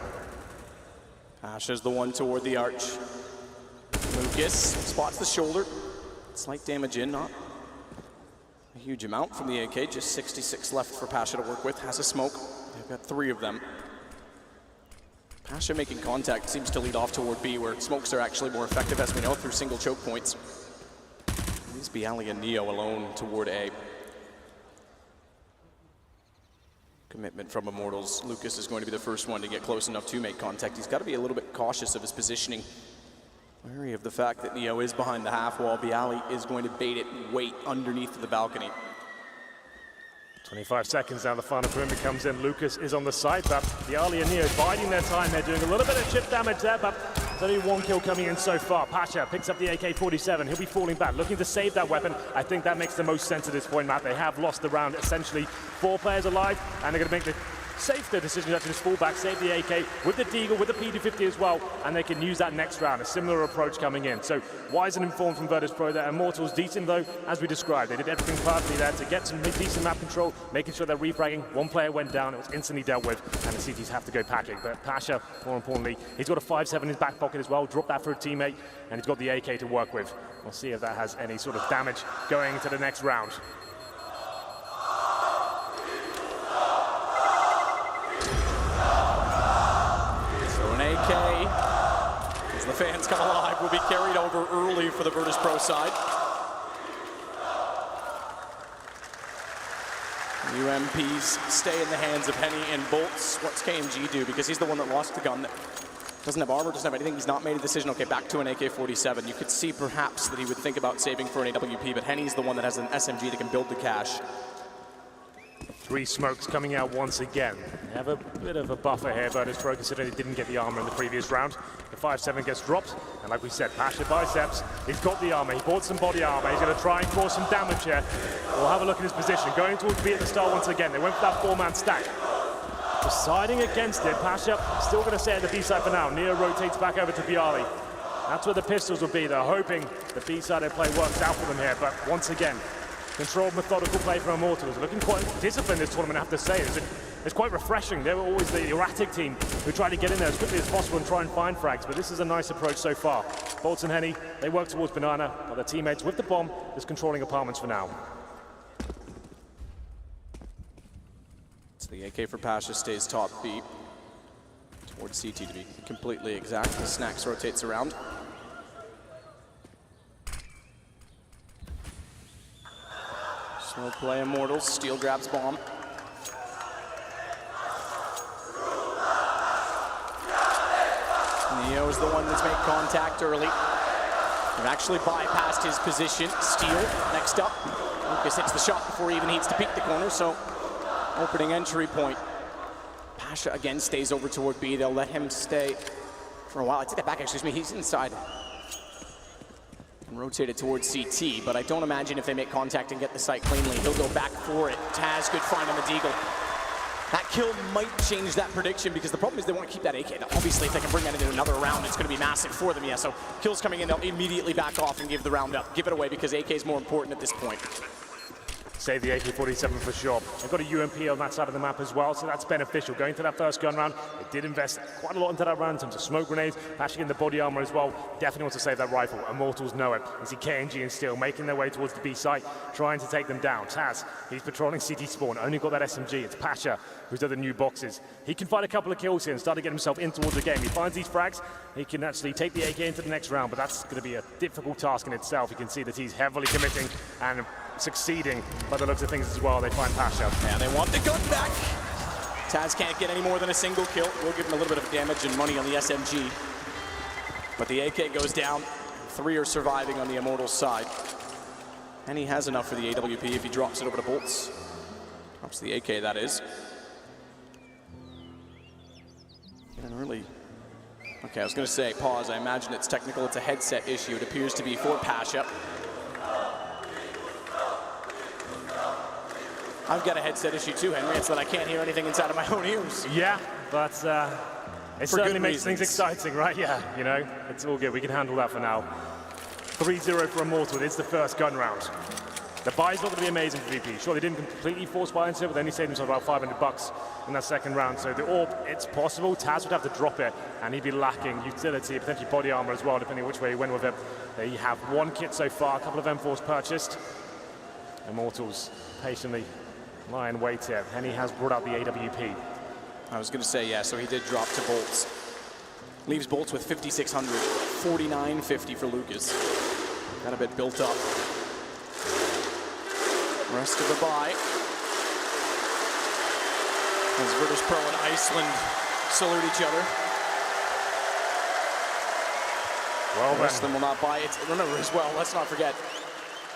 Pasha's the one toward the arch. Lucas spots the shoulder. Slight damage in, not a huge amount from the AK. Just 66 left for Pasha to work with. Has a smoke. They've got 3 of them. Pasha making contact seems to lead off toward B, where smokes are actually more effective, as we know, through single choke points. Leaves Bialy and Neo alone toward A. Commitment from Immortals. Lucas is going to be the first one to get close enough to make contact. He's got to be a little bit cautious of his positioning. Wary of the fact that Neo is behind the half wall. Bialy is going to bait it and wait underneath the balcony. 25 seconds now, the final perimeter comes in. Lucas is on the side, but Bialy and Neo biding their time. They're doing a little bit of chip damage there, but there's only 1 kill coming in so far. Pasha picks up the AK-47. He'll be falling back, looking to save that weapon. I think that makes the most sense at this point, Matt. They have lost the round, essentially 4 players alive, and they're going to make the safer decision to just fall back, save the AK with the Deagle, with the P250 as well, and they can use that next round. A similar approach coming in. So wise and informed from Virtus Pro there. Immortals decent though, as we described. They did everything perfectly there to get some decent map control, making sure they're refragging. 1 player went down, it was instantly dealt with, and the CTs have to go packing. But Pasha, more importantly, he's got a 5.7 in his back pocket as well, dropped that for a teammate, and he's got the AK to work with. We'll see if that has any sort of damage going into the next round. AK, as the fans come alive, will be carried over early for the Virtus Pro side. UMPs stay in the hands of Henny and Bolts. What's KMG do? Because he's the one that lost the gun. Doesn't have armor, doesn't have anything. He's not made a decision. Okay, back to an AK-47. You could see perhaps that he would think about saving for an AWP, but Henny's the one that has an SMG that can build the cache. 3 smokes coming out once again. They have a bit of a buffer here, Virtus Pro, considering they didn't get the armor in the previous round. The 5.7 gets dropped, and like we said, Pasha biceps. He's got the armor. He bought some body armor. He's going to try and cause some damage here. We'll have a look at his position. Going towards B at the start once again. They went for that 4-man stack. Deciding against it, Pasha still going to stay at the B side for now. Neo rotates back over to Bialy. That's where the pistols will be. They're hoping the B side of play works out for them here, but once again, controlled, methodical play from Immortals. Looking quite disciplined this tournament, I have to say. It's quite refreshing. They were always the erratic team who try to get in there as quickly as possible and try and find frags, but this is a nice approach so far. Bolts and Henny, they work towards Banana, but their teammates with the bomb is controlling apartments for now. So the AK for Pasha stays top B. Towards CT to be completely exact. The Snacks rotates around. Slow play Immortals, Steel grabs bomb. Neo is the one that's made contact early. They've actually bypassed his position. Steel next up. Lucas hits the shot before he even needs to peek the corner, so opening entry point. Pasha again stays over toward B. They'll let him stay for a while. I take that back, excuse me, he's inside. Rotated towards CT, but I don't imagine if they make contact and get the site cleanly, he'll go back for it. Taz, good find on the Deagle. That kill might change that prediction because the problem is they want to keep that AK. Now, obviously, if they can bring that into another round, it's going to be massive for them, yeah. So kills coming in, they'll immediately back off and give the round up. Give it away because AK is more important at this point. save the AK-47 for sure. They've got a UMP on that side of the map as well, so that's beneficial. Going to that first gun round, they did invest quite a lot into that round in terms of smoke grenades, patching in the body armor as well. Definitely wants to save that rifle. Immortals know it. You see KNG and Steel making their way towards the B site, trying to take them down. Taz, he's patrolling CT spawn, only got that SMG. It's Pasha who's done the new boxes. He can find a couple of kills here and start to get himself in towards the game. He finds these frags, he can actually take the AK into the next round, but that's going to be a difficult task in itself. You can see that he's heavily committing and succeeding by the looks of things as well. They find Pasha. And they want the gun back. Taz can't get any more than a single kill. We'll give him a little bit of damage and money on the SMG. But the AK goes down. 3 are surviving on the Immortals side. And he has enough for the AWP if he drops it over to Bolts. Drops the AK, that is. And really... Okay, I was going to say, pause. I imagine it's technical. It's a headset issue. It appears to be for Pasha. I've got a headset issue too, Henry. It's that I can't hear anything inside of my own ears. Yeah, but it certainly makes things exciting, right? Yeah, you know, it's all good. We can handle that for now. 3-0 for Immortal. It's the first gun round. The buy's not going to be amazing for VP. Sure, they didn't completely force buy into it, but they only saved themselves about $500 in that second round. So the AWP, it's possible. Taz would have to drop it, and he'd be lacking utility, potentially body armor as well, depending on which way he went with it. They have 1 kit so far, a couple of M4s purchased. Immortals patiently lie in wait here. Henny has brought out the AWP. I was going to say, yeah, so he did drop to Bolts. Leaves Bolts with 5,600, 4,950 for Lucas. Got a bit built up. Rest of the buy. As Virtus Pro and Iceland salute each other. Well, the rest of them will not buy it. Remember as well, let's not forget,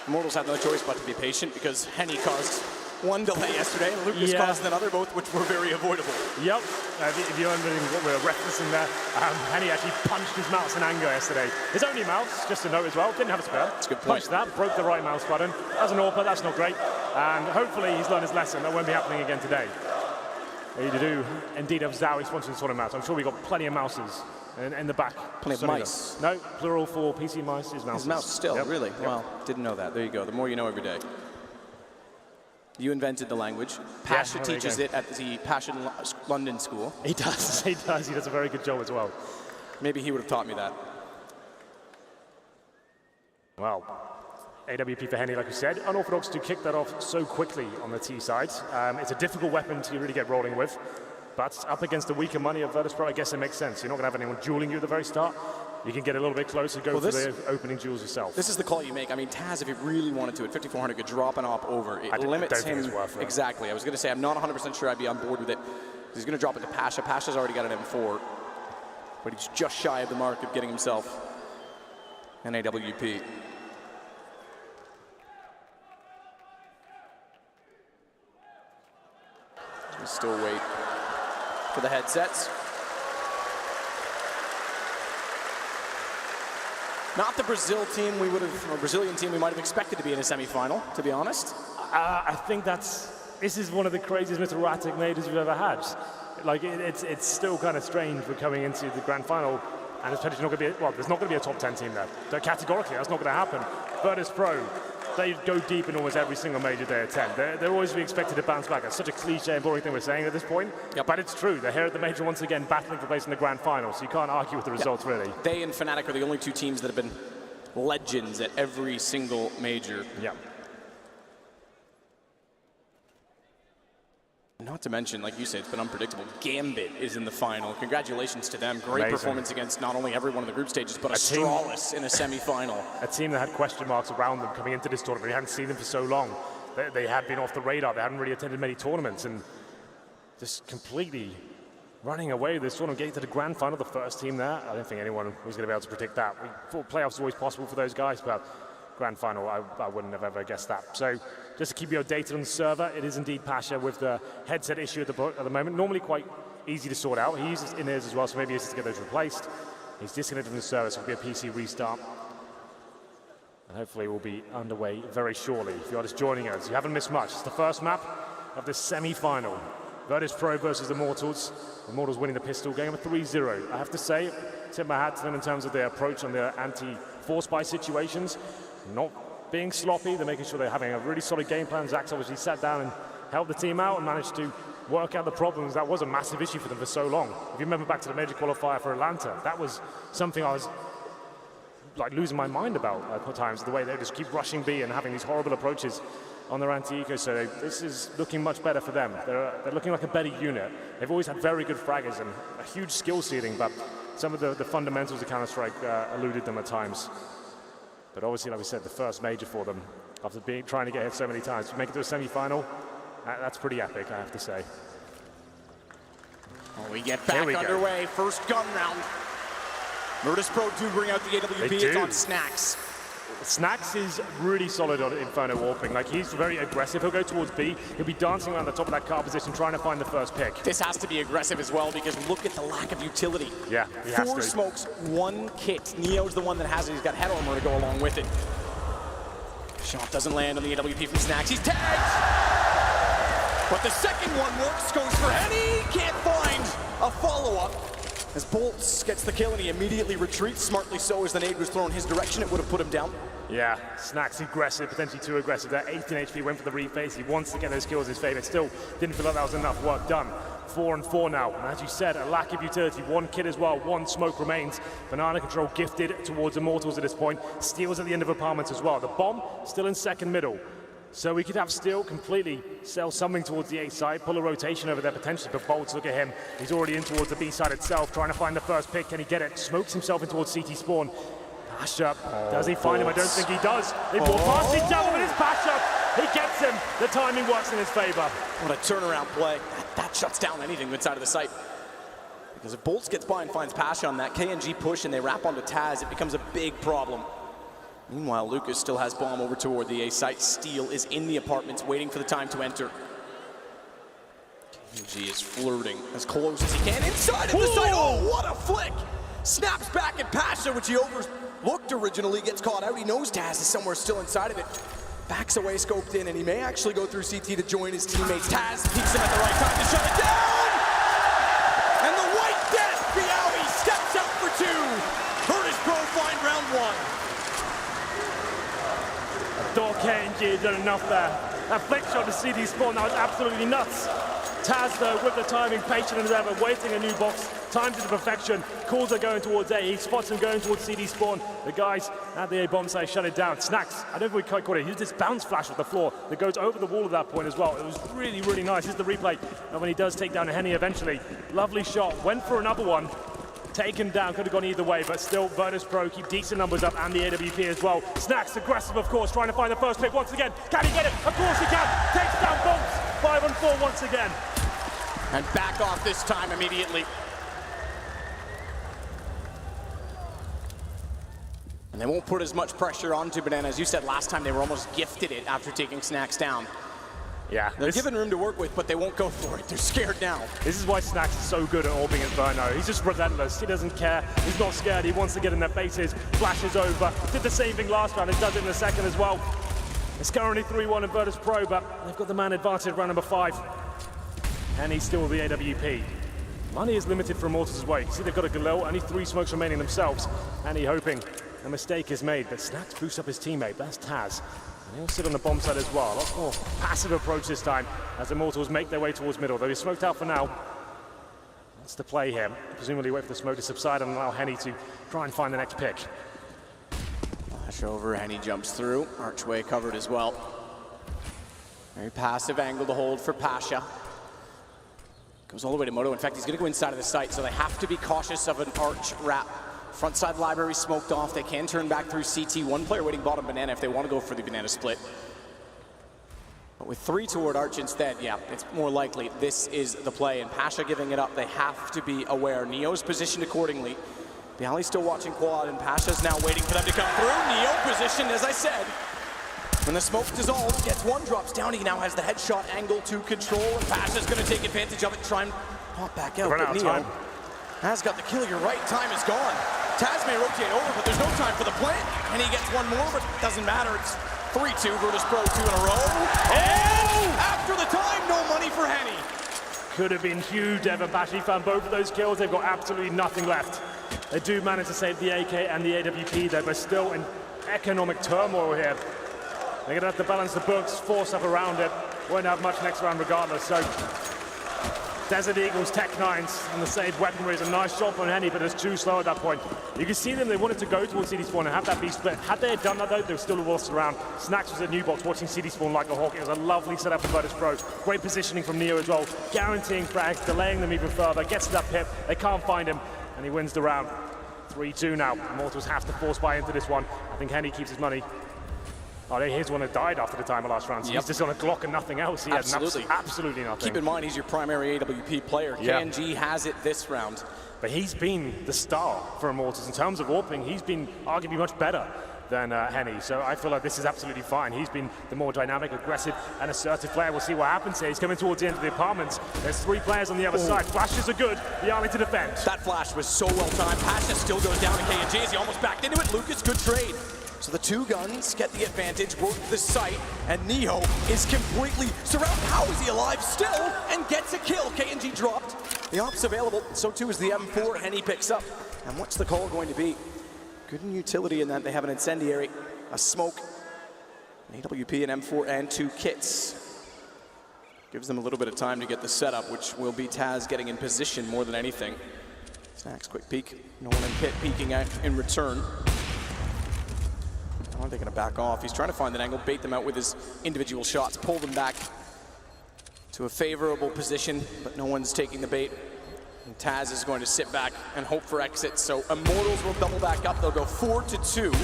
Immortals had no choice but to be patient because Henny caused 1 delay yesterday, and Lucas caused another, both which were very avoidable. Yep, if you're wondering what we're referencing there, Henny actually punched his mouse in anger yesterday. His only mouse, just to note as well, didn't have a spare. That's a good point. Punched that, broke the right mouse button. As an AWPer, that's not great. And hopefully he's learned his lesson. That won't be happening again today. You do indeed have Zowie sponsoring the sort of mouse. I'm sure we've got plenty of mouses in the back. Plenty of mice. No, plural for PC mice is mouses. His mouse still, really? Yep. Well, didn't know that. There you go. The more you know every day. You invented the language. Pasha teaches it at the Pasha London School. He does, he does. He does a very good job as well. Maybe he would have taught me that. Well, AWP for Henny, like you said. Unorthodox to kick that off so quickly on the T side. It's a difficult weapon to really get rolling with. But up against the weaker money of Virtus Pro, I guess it makes sense. You're not going to have anyone dueling you at the very start. You can get a little bit closer, go for the opening duels yourself. This is the call you make. I mean, Taz, if he really wanted to, at 5,400, could drop an op over. It limits him. Exactly. I was going to say, I'm not 100% sure I'd be on board with it. He's going to drop it to Pasha. Pasha's already got an M4, but he's just shy of the mark of getting himself an AWP. Just still wait for the headsets. Not the Brazil team we would have, or Brazilian team we might have expected to be in a semifinal, to be honest. I think this is one of the craziest, most erratic majors we've ever had. Like, it's still kind of strange we're coming into the grand final, and it's potentially not going to be, well, there's not going to be a top 10 team there. So categorically, that's not going to happen. Virtus Pro, they go deep in almost every single major they attend. They're always being expected to bounce back. It's such a cliche and boring thing we're saying at this point, but it's true. They're here at the major once again, battling for place in the grand final, so you can't argue with the results, really. They and Fnatic are the only 2 teams that have been legends at every single major. Yeah. Not to mention, like you said, it's been unpredictable. Gambit is in the final. Congratulations to them. Great performance against not only every one of the group stages, but Astralis in a semi-final. A team that had question marks around them coming into this tournament. We hadn't seen them for so long. They had been off the radar. They hadn't really attended many tournaments, and just completely running away with this tournament, getting to the grand final, the first team there. I don't think anyone was going to be able to predict that. We thought playoffs were always possible for those guys, but grand final, I wouldn't have ever guessed that. So just to keep you updated on the server, it is indeed Pasha with the headset issue at the moment. Normally quite easy to sort out. He uses in-ears as well, so maybe he has to get those replaced. He's disconnected from the server, so it'll be a PC restart. And hopefully we'll be underway very shortly. If you're just joining us, you haven't missed much. It's the first map of the semi-final. Virtus Pro versus Immortals. Immortals winning the pistol game with 3-0. I have to say, tip my hat to them in terms of their approach on their anti-force buy situations. Not being sloppy. They're making sure they're having a really solid game plan. Zach's obviously sat down and helped the team out and managed to work out the problems. That was a massive issue for them for so long. If you remember back to the major qualifier for Atlanta, that was something I was like losing my mind about at times, the way they just keep rushing B and having these horrible approaches on their anti-eco. So this is looking much better for them. They're looking like a better unit. They've always had very good fraggers and a huge skill ceiling, but some of the fundamentals of Counter-Strike eluded them at times. But obviously, like we said, the first major for them, after trying to get hit so many times, to make it to a semi-final, that's pretty epic, I have to say. Oh, we get back underway. First gun round. Virtus Pro do bring out the AWP. It's on Snacks. Snacks is really solid on Inferno warping. Like, he's very aggressive. He'll go towards B. He'll be dancing around the top of that car position, trying to find the first pick. This has to be aggressive as well, because look at the lack of utility. Yeah, he has to. 4 smokes, 1 kit. Neo's the one that has it. He's got head armor to go along with it. Shot doesn't land on the AWP from Snacks. He's tagged! But the second one works, goes for Henny. Can't find a follow-up. As Bolts gets the kill and he immediately retreats, smartly so, as the nade was thrown his direction. It would have put him down. Yeah, Snacks aggressive, potentially too aggressive. That 18 HP went for the reface. He wants to get those kills in his favor. Still didn't feel like that was enough work done. 4-4 now. And as you said, a lack of utility. 1 kit as well, 1 smoke remains. Banana Control gifted towards Immortals at this point. Steals at the end of apartments as well. The bomb still in second middle. So we could have Steel completely sell something towards the A side, pull a rotation over there potentially, but Bolts, look at him. He's already in towards the B side itself, trying to find the first pick. Can he get it? Smokes himself in towards CT spawn. Pasha, does he find him? I don't think he does. They walk past each other, but it's Pasha. He gets him. The timing works in his favor. What a turnaround play. That shuts down anything inside of the site. Because if Bolts gets by and finds Pasha on that KNG push and they wrap onto Taz, it becomes a big problem. Meanwhile, Lucas still has bomb over toward the A site. Steel is in the apartments, waiting for the time to enter. KNG is flirting as close as he can inside of the site. Oh, what a flick! Snaps back at Pasha, which he overlooked originally, gets caught out. He knows Taz is somewhere still inside of it. Backs away, scoped in, and he may actually go through CT to join his teammates. Taz peeks him at the right time to shut it down! And the White Death, Biawi, steps up for 2. Virtus Pro find round 1. Door KNG had done enough there. That flick shot to CD spawn, that was absolutely nuts. Taz, though, with the timing, patient as ever, waiting a new box, timed it to perfection. Calls are going towards A, he spots him going towards CD spawn. The guys at the A bomb site shut it down. Snacks, I don't know if we quite caught it, he used this bounce flash off the floor that goes over the wall at that point as well. It was really, really nice. Here's the replay, and when he does take down Henny eventually. Lovely shot, went for another one. Taken down, could have gone either way, but still Virtus Pro keep decent numbers up, and the AWP as well. Snacks aggressive, of course, trying to find the first pick once again. Can he get it? Of course he can. Takes down Bolts. 5-4 once again. And back off this time immediately. And they won't put as much pressure onto Banana. As you said last time, they were almost gifted it after taking Snacks down. Yeah. They're given room to work with, but they won't go for it. They're scared now. This is why Snacks is so good at orbing Inferno. He's just relentless. He doesn't care. He's not scared. He wants to get in their faces. Flashes over. Did the same thing last round. He does it in the second as well. It's currently 3-1 in Virtus Pro, but they've got the man advantage round number 5. And he's still the AWP. Money is limited for Immortals as well. You can see they've got a Galil, only 3 smokes remaining themselves. And he's hoping a mistake is made, but Snacks boosts up his teammate. That's Taz. And he'll sit on the bomb side as well. A lot more passive approach this time as Immortals make their way towards middle. Though he's smoked out for now. That's the play here. Presumably wait for the smoke to subside and allow Henny to try and find the next pick. Flash over, Henny jumps through. Archway covered as well. Very passive angle to hold for Pasha. Goes all the way to Moto. In fact, he's going to go inside of the site, so they have to be cautious of an arch wrap. Front side library smoked off. They can turn back through CT. 1 player waiting bottom Banana if they want to go for the Banana split. But with 3 toward Arch instead, yeah, it's more likely this is the play. And Pasha giving it up, they have to be aware. Neo's positioned accordingly. Bialy's still watching quad, and Pasha's now waiting for them to come through. Neo positioned, as I said. When the smoke dissolves, gets 1, drops down. He now has the headshot angle to control, and Pasha's going to take advantage of it, try and pop back out. But Neo has got the kill. Your right time is gone. Taz may rotate over, but there's no time for the plant. And he gets 1 more, but it doesn't matter. It's 3-2, Virtus Pro 2 in a row. And after the time, no money for Henny. Could have been huge. Evan Bashi found both of those kills. They've got absolutely nothing left. They do manage to save the AK and the AWP there, but still in economic turmoil here. They're going to have to balance the books, force up around it. Won't have much next round regardless. So Desert Eagles, Tech 9s, and the saved weaponry is a nice shot from Henny, but it's too slow at that point. You can see them, they wanted to go towards CD Spawn and have that be split. Had they done that though, they were still lost around. Snacks was at New Box watching CD Spawn like a hawk. It was a lovely setup for Virtus Pro. Great positioning from Neo as well, guaranteeing frags, delaying them even further. Gets to that pip, they can't find him, and he wins the round. 3-2 now. Immortals have to force buy into this one. I think Henny keeps his money. Oh, here's one that died after the timer last round. So he's just on a Glock and nothing else. He had absolutely nothing. Keep in mind, he's your primary AWP player. Yeah. KNG has it this round. But he's been the star for Immortals. In terms of AWPing, he's been arguably much better than Henny. So I feel like this is absolutely fine. He's been the more dynamic, aggressive, and assertive player. We'll see what happens here. He's coming towards the end of the apartments. There's 3 players on the other side. Flashes are good. Bialy to defend. That flash was so well timed. Pasha still goes down to KNG as he almost backed into it. Lucas, good trade. So the 2 guns get the advantage, work the site, and Neo is completely surrounded. How is he alive still and gets a kill? KNG dropped. The op's available, so too is the M4 Henny picks up. And what's the call going to be? Good in utility in that they have an incendiary, a smoke, an AWP, an M4, and 2 kits. Gives them a little bit of time to get the setup, which will be Taz getting in position more than anything. Snacks, quick peek. No one in pit peeking in return. Are they going to back off? He's trying to find an angle, bait them out with his individual shots, pull them back to a favorable position, but no one's taking the bait. And Taz is going to sit back and hope for exit. So Immortals will double back up. They'll go 4-2.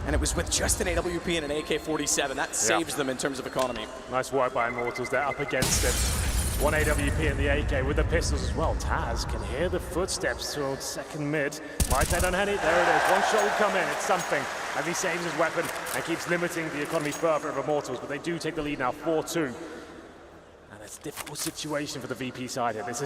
And it was with just an AWP and an AK-47. That saves them in terms of economy. Nice work by Immortals. They're up against it. 1 AWP in the AK with the pistols as well. Taz can hear the footsteps towards second mid. Might head on Henny. There it is. One shot will come in. It's something. As he saves his weapon and keeps limiting the economy further of Immortals. But they do take the lead now, 4-2. And it's a difficult situation for the VP side here. It's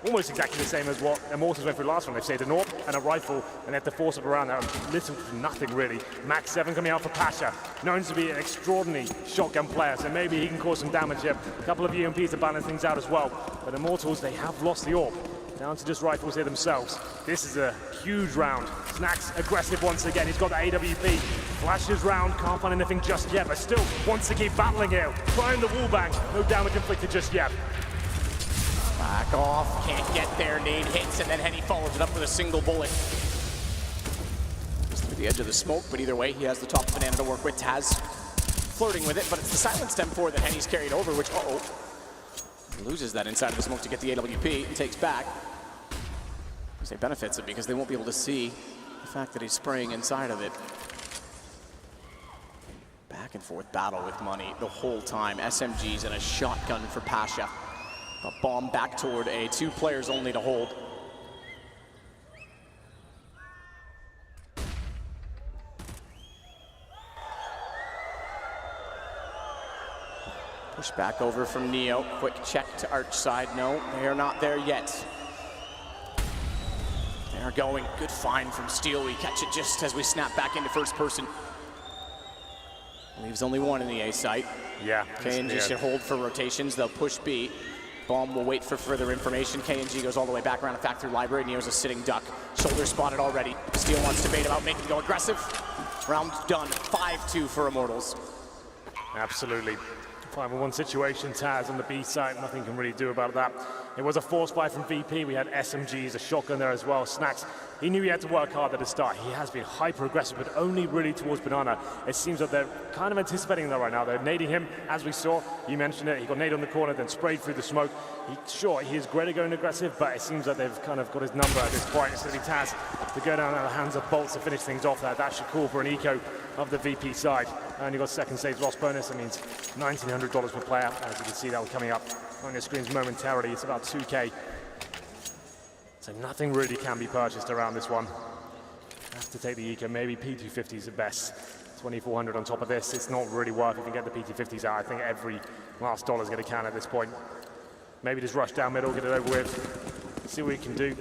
almost exactly the same as what Immortals went through last one. They've saved an AWP and a rifle, and they have to force up around that. Little to nothing, really. Max 7 coming out for Pasha, known to be an extraordinary shotgun player, so maybe he can cause some damage here. A couple of UMPs to balance things out as well. But Immortals, they have lost the AWP. Down to just rifles here themselves. This is a huge round. Snacks aggressive once again. He's got the AWP. Flashes round, can't find anything just yet, but still wants to keep battling here. Trying the wall bang. No damage inflicted just yet. Back off, can't get there, nade hits, and then Henny follows it up with a single bullet. Just through the edge of the smoke, but either way, he has the top banana to work with. Taz flirting with it, but it's the silenced M4 that Henny's carried over, which, loses that inside of the smoke to get the AWP and takes back. I say benefits it because they won't be able to see the fact that he's spraying inside of it. Back and forth battle with money the whole time. SMGs and a shotgun for Pasha. A bomb back toward A, 2 players only to hold. Push back over from Neo. Quick check to Arch side. No, they are not there yet. They are going. Good find from Steel. We catch it just as we snap back into first person. Leaves only 1 in the A site. Yeah. KNG should hold for rotations. They'll push B. Bomb will wait for further information. KNG goes all the way back around a factory library. Neo's a sitting duck. Shoulder spotted already. Steel wants to bait him out, make him go aggressive. Round done. 5-2 for Immortals. Absolutely. 5-1 situation. Taz on the B side. Nothing can really do about that. It was a force buy from VP. We had SMGs, a shotgun there as well. Snacks. He knew he had to work hard at the start. He has been hyper-aggressive, but only really towards Banana. It seems that they're kind of anticipating that right now. They're nading him, as we saw. You mentioned it. He got naded on the corner, then sprayed through the smoke. He is great at going aggressive, but it seems like they've kind of got his number at this point. It's going to be Taz to go down out of the hands of Bolts to finish things off there. That should call for an eco of the VP side. Only got second saves loss bonus. That means $1,900 per player. As you can see, that was coming up on your screens momentarily. It's about 2K. So nothing really can be purchased around this one. Have to take the eco. Maybe P250 is the best. 2,400 on top of this. It's not really worth it if you get the P250s out. I think every last dollar is going to count at this point. Maybe just rush down middle, get it over with. See what you can do.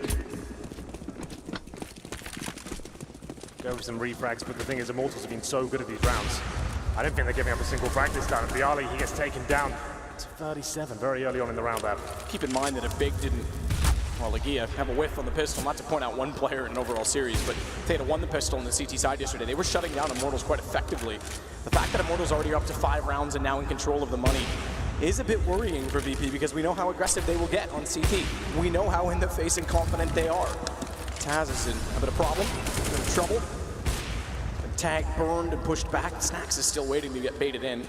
Go for some refrags, but the thing is, Immortals have been so good at these rounds. I don't think they're giving up a single frag this time. Bialy, he gets taken down to 37 very early on in the round there. Keep in mind that if Big didn't, well, Lagia have a whiff on the pistol, not to point out one player in an overall series, but Theta won the pistol on the CT side yesterday. They were shutting down Immortals quite effectively. The fact that Immortals already are up to 5 rounds and now in control of the money is a bit worrying for VP because we know how aggressive they will get on CT. We know how in the face and confident they are. Taz is in a bit of problem, a bit of trouble. Been tagged, burned, and pushed back. Snacks is still waiting to get baited in.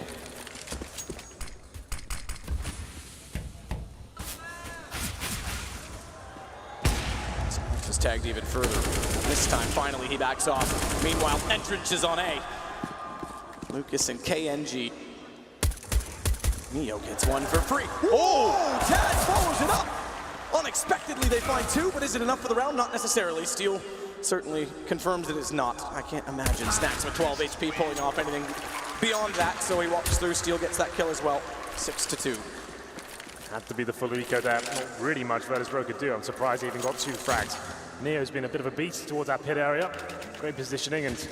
Snacks is tagged even further. This time, finally, he backs off. Meanwhile, Entrance is on A. Lucas and KNG. Neo gets one for free. Oh! Taz follows it up! Unexpectedly, they find 2, but is it enough for the round? Not necessarily. Steel certainly confirms it is not. I can't imagine Snacks with 12 HP pulling off anything beyond that, so he walks through. Steel gets that kill as well. 6-2. Had to be the full eco there. Not really much Virtus.pro could do. I'm surprised he even got 2 frags. Neo's been a bit of a beast towards that pit area. Great positioning and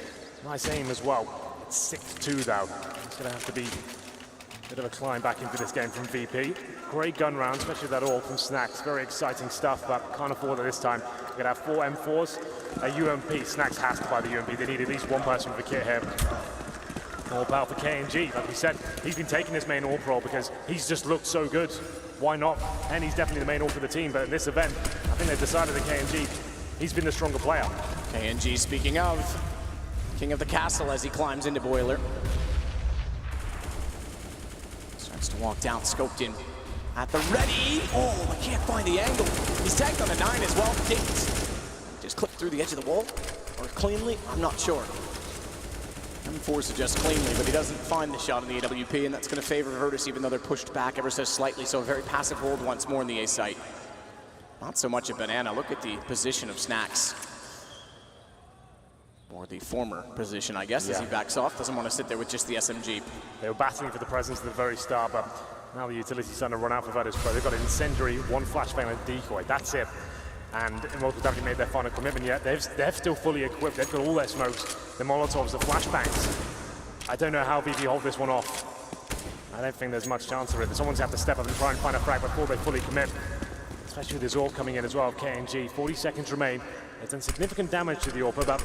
nice aim as well. It's 6-2 though. It's going to have to be a bit of a climb back into this game from VP. Great gun round, especially that all from Snacks. Very exciting stuff, but can't afford it this time. We're going to have 4 M4s, a UMP. Snacks has to buy the UMP. They need at least one person for the kit here. All power for KNG. Like we said, he's been taking this main AWP role because he's just looked so good. Why not? And he's definitely the main AWP for the team, but in this event, I think they've decided that KNG, he's been the stronger player. KNG, speaking of, king of the castle as he climbs into Boiler. Starts to walk down, scoped in at the ready. Oh, I can't find the angle. He's tagged on a 9 as well. Didn't just clipped through the edge of the wall, or cleanly, I'm not sure. M4 suggests cleanly, but he doesn't find the shot in the AWP, and that's going to favor Virtus, even though they're pushed back ever so slightly, so a very passive hold once more in the A site. Not so much a banana. Look at the position of Snacks. Or the former position, I guess, as he backs off. Doesn't want to sit there with just the SMG. They were battling for the presence at the very start, but now the utility's starting to run out for Virtus.pro. They've got an incendiary, 1 flashbang and a decoy. That's it. And Immortals haven't made their final commitment yet. They're still fully equipped. They've got all their smokes, the Molotovs, the flashbangs. I don't know how VP hold this one off. I don't think there's much chance of it. Someone's have to step up and try and find a frag before they fully commit. Especially with this AWP coming in as well, KNG. 40 seconds remain. It's done significant damage to the AWP, but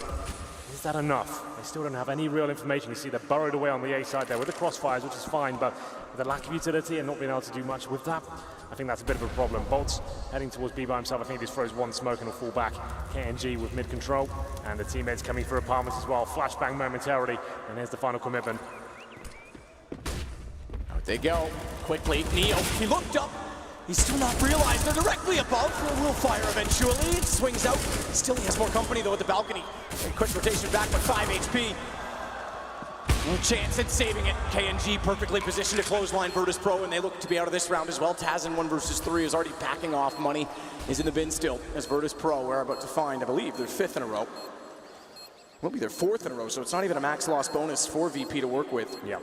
is that enough? They still don't have any real information. You see they're burrowed away on the A side there with the crossfires, which is fine, but with the lack of utility and not being able to do much with that, I think that's a bit of a problem. Bolt's heading towards B by himself. I think he just throws 1 smoke and will fall back. KNG with mid control, and the teammates coming for apartments as well. Flashbang momentarily, and here's the final commitment. Out they go. Quickly, Neo, he looked up. He's still not realized they're directly above. Will fire eventually. It swings out. Still he has more company though at the balcony. A quick rotation back with 5 HP. No chance at saving it. KNG perfectly positioned to clothesline Virtus.pro, and they look to be out of this round as well. Taz in 1 versus 3 is already backing off. Money is in the bin still as Virtus.pro are about to find, I believe, their 5th in a row. Will be their 4th in a row, so it's not even a max loss bonus for VP to work with. Yeah.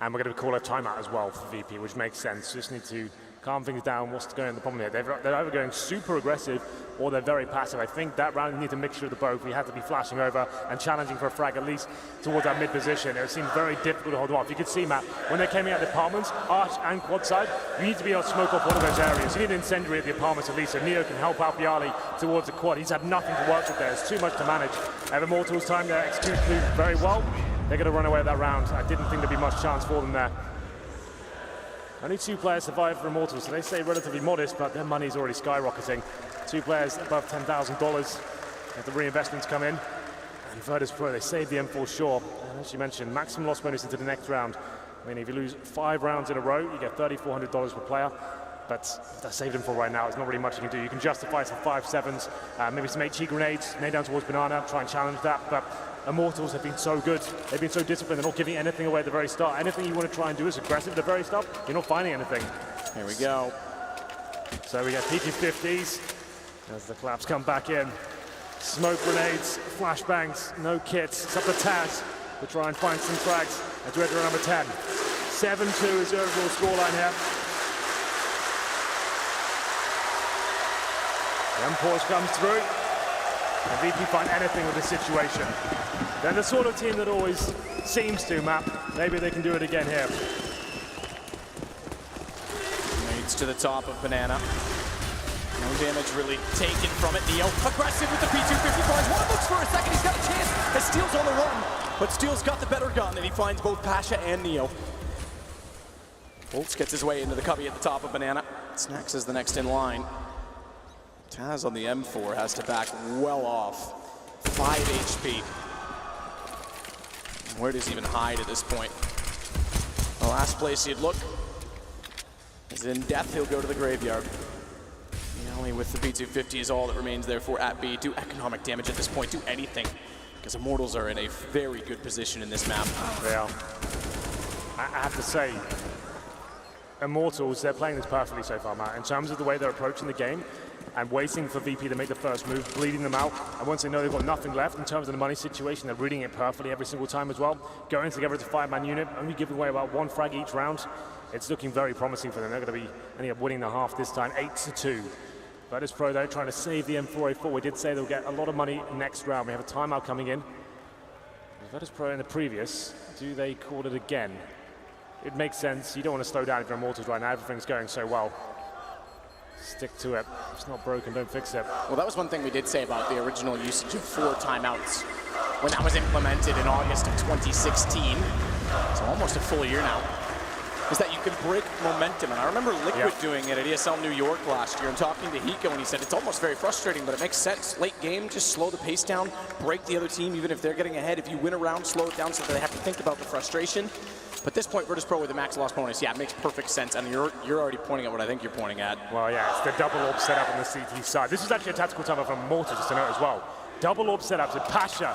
And we're going to call a timeout as well for VP, which makes sense. Just need to calm things down. What's going on the problem here? They're either going super aggressive or they're very passive. I think that round needs a mixture of the both. We had to be flashing over and challenging for a frag at least towards that mid position. It seemed very difficult to hold them off. You could see, Matt, when they came in at the apartments, arch and quad side, you need to be able to smoke off one of those areas. You need an incendiary at the apartments at least, so Neo can help out Bialy towards the quad. He's had nothing to work with there. It's too much to manage. Have Immortals time there, execute very well. They're going to run away with that round. I didn't think there'd be much chance for them there. Only 2 players survived for Immortals, so they stay relatively modest, but their money's already skyrocketing. 2 players above $10,000 as the reinvestments come in. And Virtus.pro, they saved the M4 sure. And as you mentioned, maximum loss bonus into the next round. I mean, if you lose 5 rounds in a row, you get $3,400 per player. But if they're saved him for right now, there's not really much you can do. You can justify some 5-7s, maybe some HE grenades, made down towards Banana, try and challenge that. But Immortals have been so good. They've been so disciplined. They're not giving anything away at the very start. Anything you want to try and do is aggressive at the very start. You're not finding anything. Here we go. So we get PP-50s as the claps come back in. Smoke grenades, flashbangs, no kits. It's up to Taz to try and find some frags as we enter number 10. 7-2 is the overall scoreline here. The pause comes through. And VP find anything with this situation. They're the sort of team that always seems to, Matt. Maybe they can do it again here. Leads to the top of Banana. No damage really taken from it. Neo aggressive with the P250 flies. One looks for a second. He's got a chance as Steel's on the run. But Steel's got the better gun, and he finds both Pasha and Neo. Bolts gets his way into the cubby at the top of Banana. Snacks is the next in line. Taz on the M4 has to back well off. 5 HP. Where does he even hide at this point? The last place he'd look is in death. He'll go to the graveyard. Only with the B250 is all that remains there for at B. Do economic damage at this point, do anything. Because Immortals are in a very good position in this map. Yeah. I have to say, Immortals, they're playing this perfectly so far, Matt, in terms of the way they're approaching the game and waiting for VP to make the first move, bleeding them out. And once they know they've got nothing left in terms of the money situation, they're reading it perfectly every single time as well. Going together as a 5-man unit, only giving away about 1 frag each round. It's looking very promising for them. They're going to be ending up winning the half this time, 8-2. Virtus Pro, though, trying to save the M4A4. We did say they'll get a lot of money next round. We have a timeout coming in. Virtus Pro in the previous, do they call it again? It makes sense. You don't want to slow down if you're Immortals right now. Everything's going so well. Stick to it. If it's not broken, don't fix it. Well, that was one thing we did say about the original usage of 4 timeouts when that was implemented in August of 2016. So almost a full year now. Is that you can break momentum. And I remember Liquid doing it at ESL New York last year and talking to Hiko, and he said it's almost very frustrating, but it makes sense. Late game, just slow the pace down, break the other team, even if they're getting ahead. If you win a round, slow it down so that they have to think about the frustration. But at this point, Virtus Pro with the max loss bonus, yeah, it makes perfect sense. And you're already pointing at what I think you're pointing at. Well, yeah, it's the double orb setup on the CT side. This is actually a tactical timeout from Immortals, just to note as well. Double orb setups with Pasha.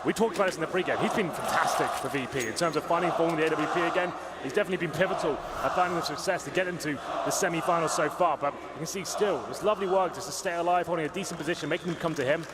We talked about this in the pregame. He's been fantastic for VP in terms of finding form in the AWP again. He's definitely been pivotal at finding the success to get into the semi-finals so far. But you can see still, it's lovely work just to stay alive, holding a decent position, making them come to him.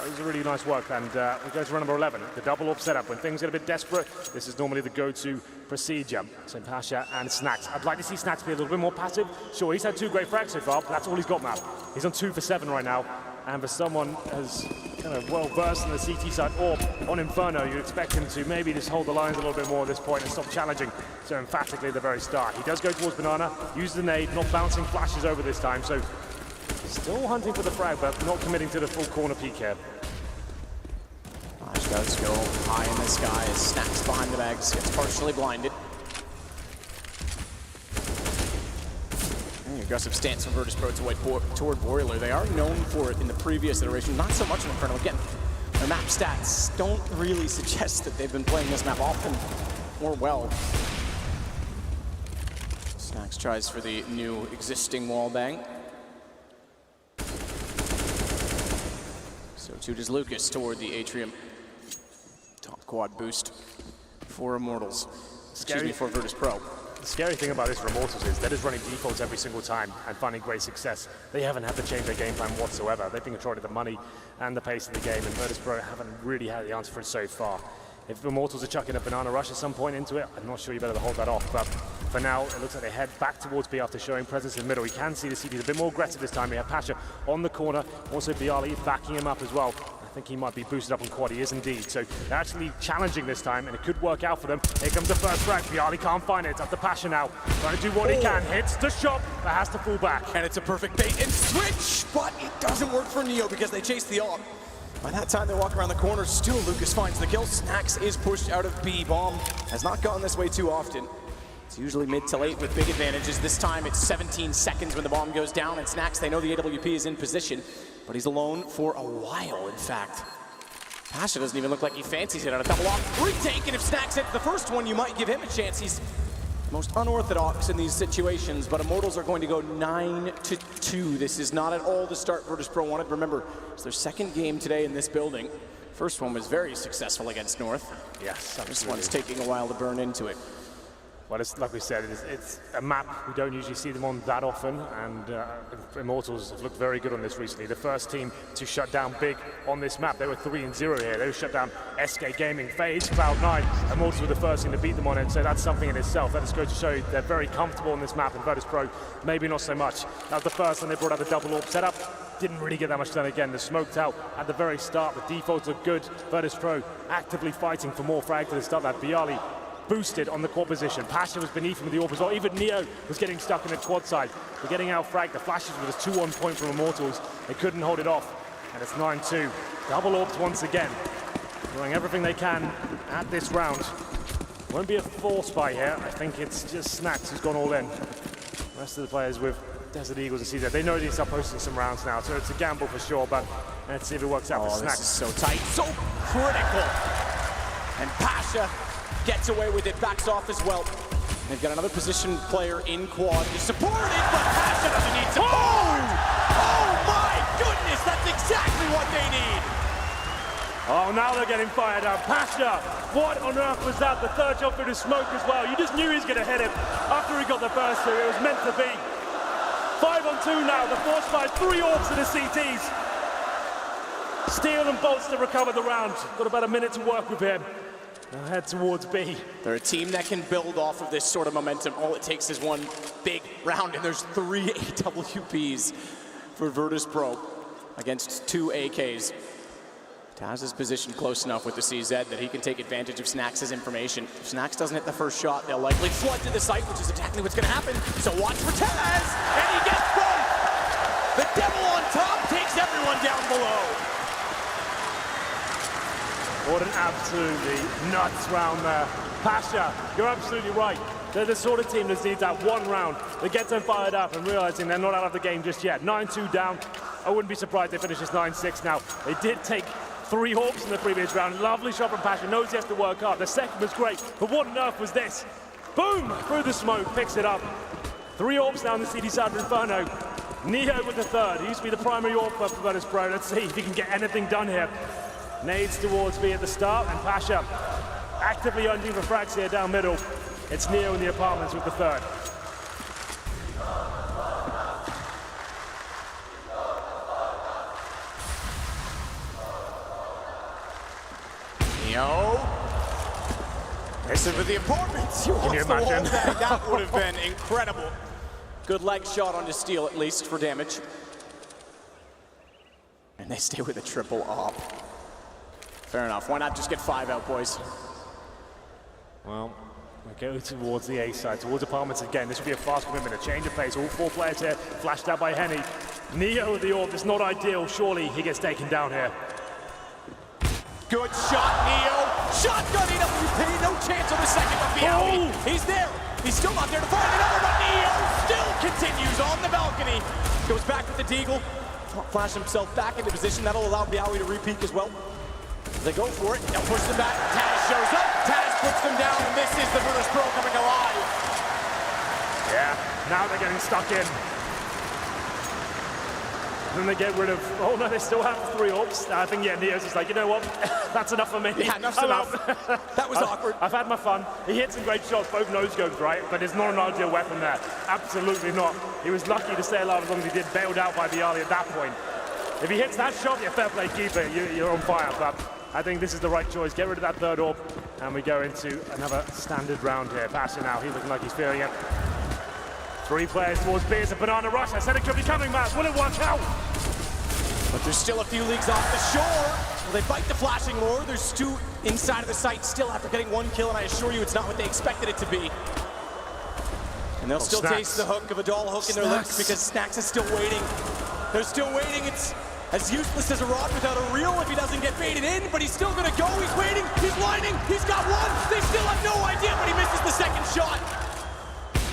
It was a really nice work, and we go to run number 11, the double orb setup. When things get a bit desperate, this is normally the go-to procedure. So Pasha and Snacks. I'd like to see Snacks be a little bit more passive. Sure, he's had 2 great frags so far, but that's all he's got, Matt. He's on 2 for 7 right now. And for someone as kind of well-versed on the CT side or on Inferno, you expect him to maybe just hold the lines a little bit more at this point and stop challenging so emphatically at the very start. He does go towards Banana, uses the nade, not bouncing flashes over this time, so still hunting for the frag, but not committing to the full corner peek here. Flash does go high in the sky as Snacks behind the bags, gets partially blinded. Aggressive stance from Virtus Pro toward Boiler. They are known for it in the previous iteration, not so much in Inferno. Again, their map stats don't really suggest that they've been playing this map often or well. Snacks tries for the new existing wall bang. So too does Lucas toward the Atrium. Top quad boost for Immortals. Excuse me, for Virtus Pro. The scary thing about this for Immortals is they're just running defaults every single time and finding great success. They haven't had to change their game plan whatsoever. They've been controlling the money and the pace of the game, and Virtus Pro haven't really had the answer for it so far. If Immortals are chucking a banana rush at some point into it, I'm not sure you better hold that off. But for now, it looks like they head back towards B after showing presence in the middle. We can see the CT is a bit more aggressive this time. We have Pasha on the corner, also Bialy backing him up as well. I think he might be boosted up on quad. He is indeed. So they're actually challenging this time, and it could work out for them. Here comes the first frag. Bialy can't find it. It's up to Pasha now. Trying to do what he can. Hits the shot, but has to fall back. And it's a perfect bait and switch, but it doesn't work for Neo because they chase the AWP. By that time, they walk around the corner. Still, Lucas finds the kill. Snacks is pushed out of B. Bomb has not gone this way too often. It's usually mid to late with big advantages. This time, it's 17 seconds when the bomb goes down, and Snacks, they know the AWP is in position, but he's alone for a while, in fact. Pasha doesn't even look like he fancies it on a double off retake, and if Snacks hits the first one, you might give him a chance. He's most unorthodox in these situations, but Immortals are going to go 9-2. This is not at all the start Virtus Pro wanted. Remember, it's their second game today in this building. First one was very successful against North. Yes, absolutely. This one's taking a while to burn into it. Well, it's, like we said, it's a map we don't usually see them on that often, and Immortals have looked very good on this recently. The first team to shut down big on this map. They were 3-0 here. They shut down SK Gaming, FaZe, Cloud9. Immortals were the first team to beat them on it, so that's something in itself. That just goes to show you they're very comfortable on this map, and Virtus Pro, maybe not so much. That was the first time they brought out the double AWP setup. Didn't really get that much done again. They're smoked out at the very start. The defaults are good. Virtus Pro actively fighting for more frag to the start. That Bialy boosted on the quad position. Pasha was beneath him with the AWP as well. Even Neo was getting stuck in the quad side. They're getting out fragged. The flashes were just 2 on point from Immortals. They couldn't hold it off. And it's 9-2. Double AWPs once again. doing everything they can at this round. Won't be a force buy here. I think it's just Snax who's gone all in. The rest of the players with Desert Eagles and CZ, they know they start posting some rounds now, so it's a gamble for sure, but let's see if it works out for Snax. This is so tight, so critical. And Pasha gets away with it, backs off as well. They've got another position player in quad to support it, but Pasha doesn't need support. Oh my goodness, that's exactly what they need. Oh, now they're getting fired up. Pasha, what on earth was that? The third shot through the smoke as well. You just knew he was going to hit it after he got the first two. It was meant to be. 5 on 2 now. The force fight, 3 orcs to the CTs. Steel and bolts to recover the round. Got about a minute to work with him. Now head towards B. They're a team that can build off of this sort of momentum. All it takes is one big round, and there's 3 AWPs for Virtus Pro against 2 AKs. Taz is positioned close enough with the CZ that he can take advantage of Snax's information. If Snax doesn't hit the first shot, they'll likely flood to the site, which is exactly what's going to happen. So watch for Taz, and he gets both! The devil on top takes everyone down below. What an absolutely nuts round there. Pasha, you're absolutely right. They're the sort of team that needs that one round that gets them fired up and realizing they're not out of the game just yet. 9-2 down. I wouldn't be surprised they finish this 9-6 now. They did take 3 Hawks in the previous round. Lovely shot from Pasha. Knows he has to work hard. The second was great, but what on earth was this? Boom! Through the smoke, picks it up. 3 Orcs now on the CD side of Inferno. Neo with the third. He used to be the primary Orc for Virtus Pro. Let's see if he can get anything done here. Nades towards B at the start, and Pasha actively hunting for frags here down middle. It's Neo in the apartments with the third. Neo. Listen for the apartments. Can you imagine? That would have been incredible. Good leg shot onto Steel, at least, for damage. And they stay with a triple op. Fair enough. Why not just get 5 out, boys? Well, we go towards the A side, towards apartments again. This would be a fast commitment, a change of pace. All 4 players here, flashed out by Henny. Neo with the orb, it's not ideal. Surely he gets taken down here. Good shot, Neo. Shotgun EWP, no chance on the second, but Bialy, he's there. He's still not there to find another, but Neo still continues on the balcony. Goes back with the deagle. Flash himself back into position. That'll allow Bialy to re-peek as well. They go for it, they'll push them back. Taz shows up, Taz puts them down, and this is the Virtus Pro coming alive. Yeah, now they're getting stuck in. Then they get rid of, oh no, they still have 3 Orcs. I think, yeah, Neo's just like, you know what, that's enough for me. Yeah, enough's enough. That was awkward. I've had my fun. He hit some great shots, both nose goes right, but it's not an ideal weapon there. Absolutely not. He was lucky to stay alive as long as he did, bailed out by Bialy at that point. If he hits that shot, you're fair play, keep it, you're on fire, but I think this is the right choice. Get rid of that third orb, and we go into another standard round here. Pasha now, he's looking like he's feeling it. 3 players towards B. It's a banana rush. I said it could be coming, Matt. Will it work out? But there's still a few leagues off the shore. Well, they fight the flashing lure. There's 2 inside of the site still after getting 1 kill, and I assure you it's not what they expected it to be. And they'll still taste the hook of a doll hook in their lips because Snax is still waiting. They're still waiting. It's as useless as a rod without a reel if he doesn't get baited in, but he's still gonna go. He's waiting, he's lining, he's got 1. They still have no idea, but he misses the second shot.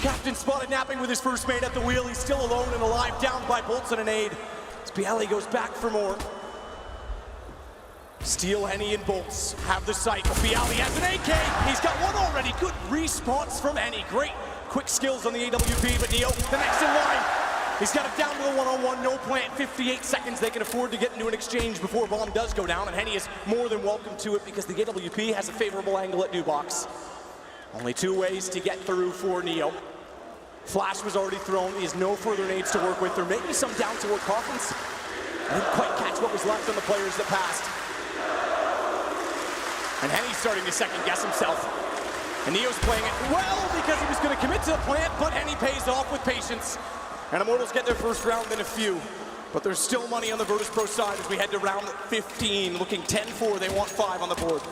Captain spotted napping with his first mate at the wheel. He's still alone and alive, down by bolts and an aid. Bialy goes back for more. Steel, Henny, and Bolts have the sight. Bialy has an AK. He's got 1 already. Good response from Henny. Great quick skills on the AWP, but Neo, the next in line. He's got it down to the 1-on-1, no plant, 58 seconds. They can afford to get into an exchange before bomb does go down, and Henny is more than welcome to it because the AWP has a favorable angle at new box. Only 2 ways to get through for Neo. Flash was already thrown. He has no further nades to work with. There may be some down toward coffins. I didn't quite catch what was left on the players that passed. And Henny's starting to second guess himself. And Neo's playing it well because he was going to commit to the plant, but Henny pays off with patience. And Immortals get their first round in a few. But there's still money on the Virtus Pro side as we head to round 15. Looking 10-4, they want 5 on the board.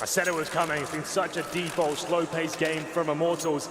I said it was coming. It's been such a default, slow-paced game from Immortals.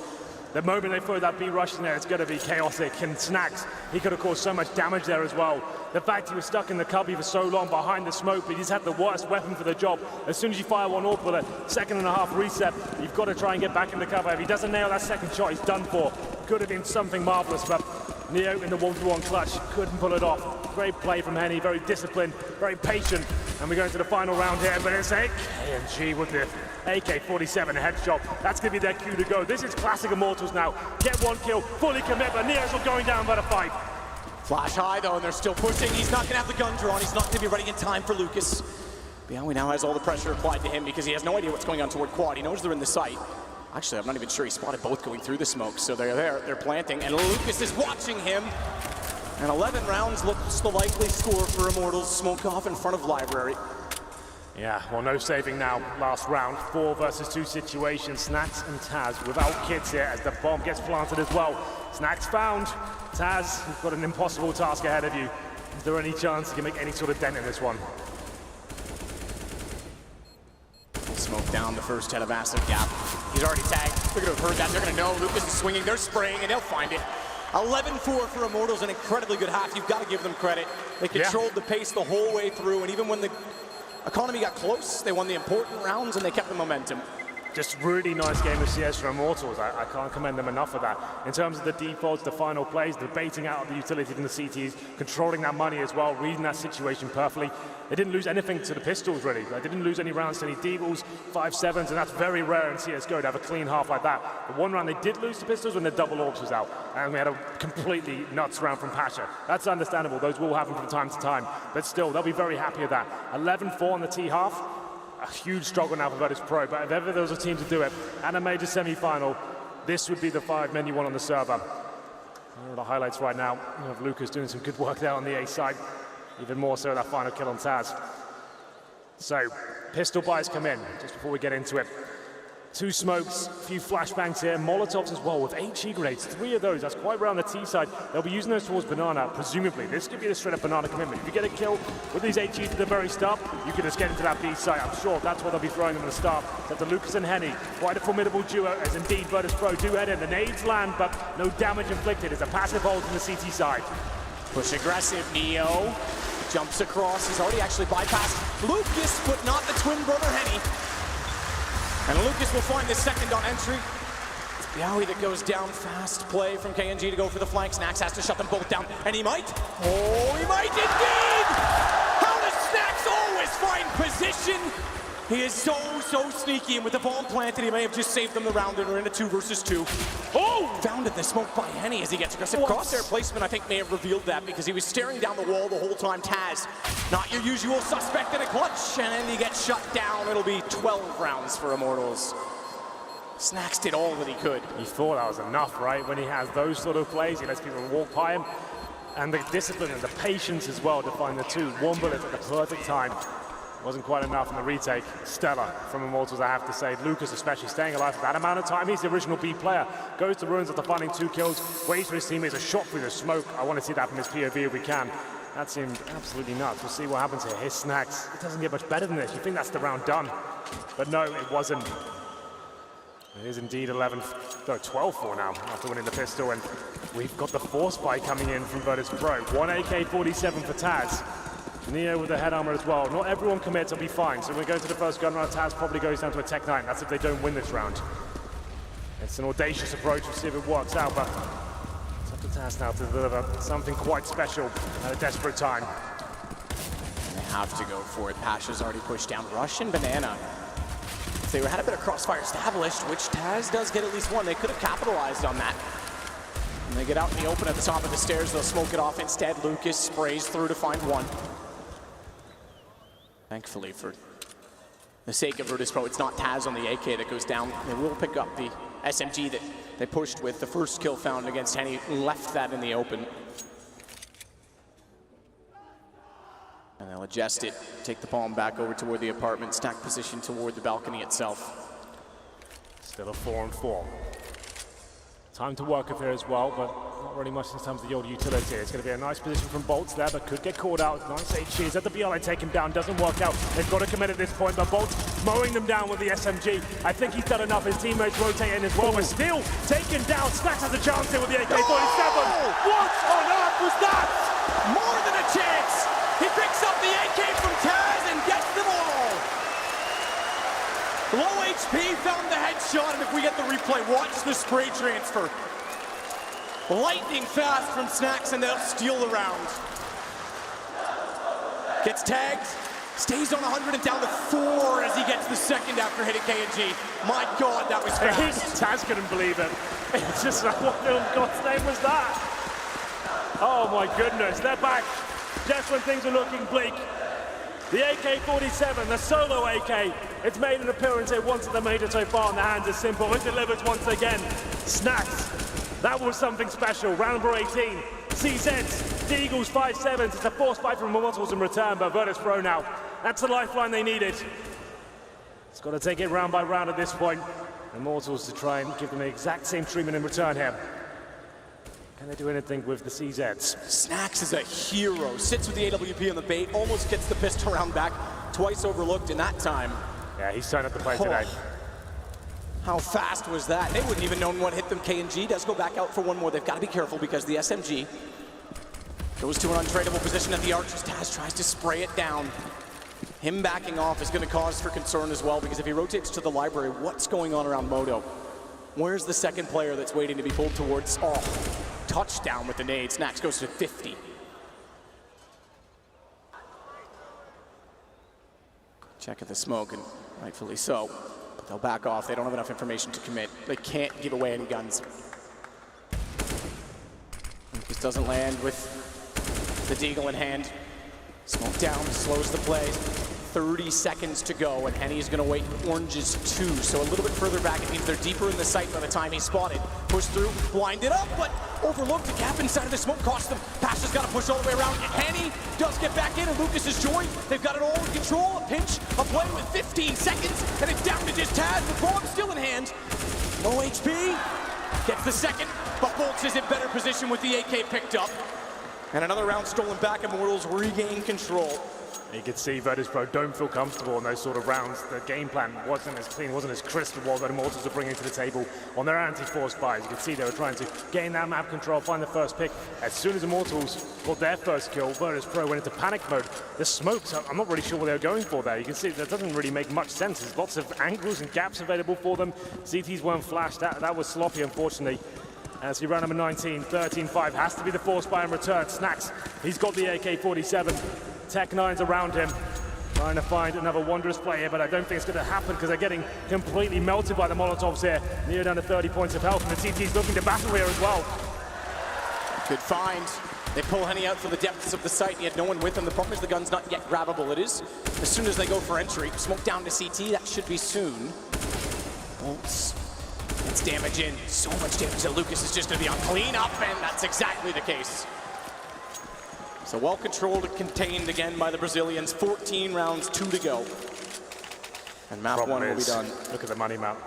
The moment they throw that B rush in there, it's going to be chaotic. And Snacks, he could have caused so much damage there as well. The fact he was stuck in the cubby for so long behind the smoke, but he's had the worst weapon for the job. As soon as you fire one off with a 2.5 reset, you've got to try and get back in the cover. If he doesn't nail that second shot, he's done for. Could have been something marvelous, but Neo in the 1v1 clutch couldn't pull it off. Great play from Henny, very disciplined, very patient. And we go into the final round here, but it's KNG with the AK-47 headshot. That's going to be their cue to go. This is classic Immortals now. Get one kill, fully commit, but Neo's not going down by the fight. Flash high though, and they're still pushing. He's not gonna have the gun drawn. He's not gonna be ready in time for Lucas. Biawi now has all the pressure applied to him because he has no idea what's going on toward quad. He knows they're in the site. Actually, I'm not even sure he spotted both going through the smoke. So they're there, they're planting, and Lucas is watching him. And 11 rounds looks the likely score for Immortals. Smoke off in front of Library. Yeah, well, no saving now. Last round, 4 versus 2 situation. Snacks and Taz without kids here as the bomb gets planted as well. Snacks found. Taz, you've got an impossible task ahead of you. Is there any chance you can make any sort of dent in this one? Smoke down the first head of acid gap. He's already tagged. They're gonna have heard that. They're gonna know Lucas is swinging. They're spraying, and they'll find it. 11-4 for Immortals, an incredibly good half. You've got to give them credit. They controlled the pace the whole way through, and even when the economy got close, they won the important rounds, and they kept the momentum. Just really nice game of CS for Immortals. I can't commend them enough for that. In terms of the defaults, the final plays, the baiting out of the utility from the CTs, controlling that money as well, reading that situation perfectly. They didn't lose anything to the pistols, really. They didn't lose any rounds to any D-balls, 5-7s, and that's very rare in CSGO to have a clean half like that. The one round they did lose to pistols when the double orbs was out, and we had a completely nuts round from Pasha. That's understandable. Those will happen from time to time, but still, they'll be very happy with that. 11-4 on the T half. A huge struggle now for Virtus Pro, but if ever there was a team to do it, and a major semi-final, this would be the 5 men you want on the server. Here are the highlights right now. You have Lucas doing some good work there on the A side, even more so that final kill on Taz. So, pistol buys come in, just before we get into it. 2 smokes, a few flashbangs here, Molotovs as well with HE grenades, 3 of those. That's quite rare on the T side. They'll be using those towards Banana, presumably. This could be the straight up Banana commitment. If you get a kill with these HEs at the very start, you can just get into that B site. I'm sure that's where they'll be throwing them at the start. So to Lucas and Henny, quite a formidable duo, as indeed Virtus Pro do head in. The nades land, but no damage inflicted. It's a passive hold from the CT side. Push aggressive, Neo jumps across. He's already actually bypassed Lucas, but not the twin brother Henny. And Lucas will find the second on entry. It's Biawi that goes down. Fast play from KNG to go for the flank. Snacks has to shut them both down. And he might. Oh, he might indeed! How does Snacks always find position? He is so sneaky, and with the bomb planted, he may have just saved them the round, and we're in a 2 versus 2. Oh! Found in the smoke by Henny as he gets aggressive. Crosshair placement, I think, may have revealed that because he was staring down the wall the whole time. Taz, not your usual suspect in a clutch, and he gets shut down. It'll be 12 rounds for Immortals. Snacks did all that he could. He thought that was enough, right? When he has those sort of plays, he lets people walk by him. And the discipline and the patience as well to find the 2. 1 bullet at the perfect time. Wasn't quite enough in the retake. Stellar from Immortals, I have to say. Lucas especially staying alive for that amount of time. He's the original B player. Goes to Ruins after finding 2 kills. Waits for his teammates, a shot through the smoke. I want to see that from his POV if we can. That seemed absolutely nuts. We'll see what happens here. His Snacks. It doesn't get much better than this. You think that's the round done. But no, it wasn't. It is indeed 12-4 now after winning the pistol. And we've got the force spike coming in from Virtus Pro. 1 AK-47 for Taz. Neo with the head armor as well. Not everyone commits, will be fine. So we go to the first gun round. Taz probably goes down to a Tech 9. That's if they don't win this round. It's an audacious approach. We'll see if it works out, but it's up to Taz now to deliver something quite special at a desperate time. They have to go for it. Pasha's already pushed down Rush and Banana. If they had a bit of crossfire established, which Taz does get at least 1, they could have capitalized on that. When they get out in the open at the top of the stairs, they'll smoke it off. Instead, Lucas sprays through to find 1. Thankfully, for the sake of Virtus Pro, it's not Taz on the AK that goes down. They will pick up the SMG that they pushed with. The first kill found against Henny left that in the open. And they'll adjust it, take the palm back over toward the apartment, stack position toward the balcony itself. Still a 4-4. Time to work up here as well, but not really much in terms of the old utility. It's going to be a nice position from Bolts there, but could get caught out. Nice HG is at the BL, take him down, doesn't work out. They've got to commit at this point, but Bolts mowing them down with the SMG. I think he's done enough. His teammates rotate in as well, but still taken down. Snacks has a chance here with the AK-47. What on earth was that? More than a chance! He picks up the AK from Taz and gets them all! Low HP found the headshot, and if we get the replay, watch the spray transfer. Lightning fast from Snacks, and they'll steal the round. Gets tagged, stays on 100 and down to 4 as he gets the second after hitting K&G. My God, that was fast. Taz couldn't believe it. It's just like, what in God's name was that? Oh my goodness, they're back just when things are looking bleak. The AK-47, the solo AK, it's made an appearance here once at the major so far, and the hands are simple. It delivers once again. Snacks, that was something special. Round number 18, CZs, the Eagles 5-7s. It's a forced fight from Immortals in return, but Virtus Pro now. That's the lifeline they needed. It's got to take it round by round at this point. Immortals to try and give them the exact same treatment in return here. Can they do anything with the CZs? Snacks is a hero. Sits with the AWP on the bait, almost gets the pistol round back. Twice overlooked in that time. Yeah, he's turned up the play today. How fast was that? They wouldn't even known what hit them. K&G does go back out for one more. They've got to be careful because the SMG goes to an untradeable position at the Archers. Taz tries to spray it down. Him backing off is going to cause for concern as well, because if he rotates to the library, what's going on around Moto? Where's the second player that's waiting to be pulled towards? Oh, touchdown with the nade. Snacks goes to 50. Check at the smoke, and rightfully so. But they'll back off. They don't have enough information to commit. They can't give away any guns. Lucas doesn't land with the deagle in hand. Smoke down, slows the play. 30 seconds to go, and Henny's gonna wait oranges 2. So a little bit further back, it means they're deeper in the sight by the time he's spotted. Push through, blinded up, but overlooked. The gap inside of the smoke cost them. Pasha's gotta push all the way around. Henny does get back in, and Lucas is joined. They've got it all in control. A pinch, a play with 15 seconds, and it's down to just Taz, with bomb still in hand. Low HP, gets the second, but Bolts is in better position with the AK picked up. And another round stolen back, Immortals regain control. You could see Virtus Pro don't feel comfortable in those sort of rounds. The game plan wasn't as clean, wasn't as crisp as what Immortals are bringing to the table on their anti-force buys. You could see they were trying to gain that map control, find the first pick. As soon as Immortals got their first kill, Virtus Pro went into panic mode. The smokes, I'm not really sure what they were going for there. You can see that doesn't really make much sense. There's lots of angles and gaps available for them. CTs weren't flashed. That was sloppy, unfortunately. As he round number 19, 13-5, has to be the force buy in return. Snacks, he's got the AK-47. Tech-9's around him, trying to find another wondrous play here, but I don't think it's going to happen because they're getting completely melted by the Molotovs here. Near down to 30 points of health, and the TT's looking to battle here as well. Good find. They pull Henny out from the depths of the site, and he had no one with him. The problem is the gun's not yet grabbable. It is as soon as they go for entry. Smoke down to CT, that should be soon. Bolts. That's damage in. So much damage that Lucas is just going to be on cleanup, and that's exactly the case. So well controlled and contained again by the Brazilians. 14 rounds, 2 to go. And map Problem 1 will be done. Look at the money map.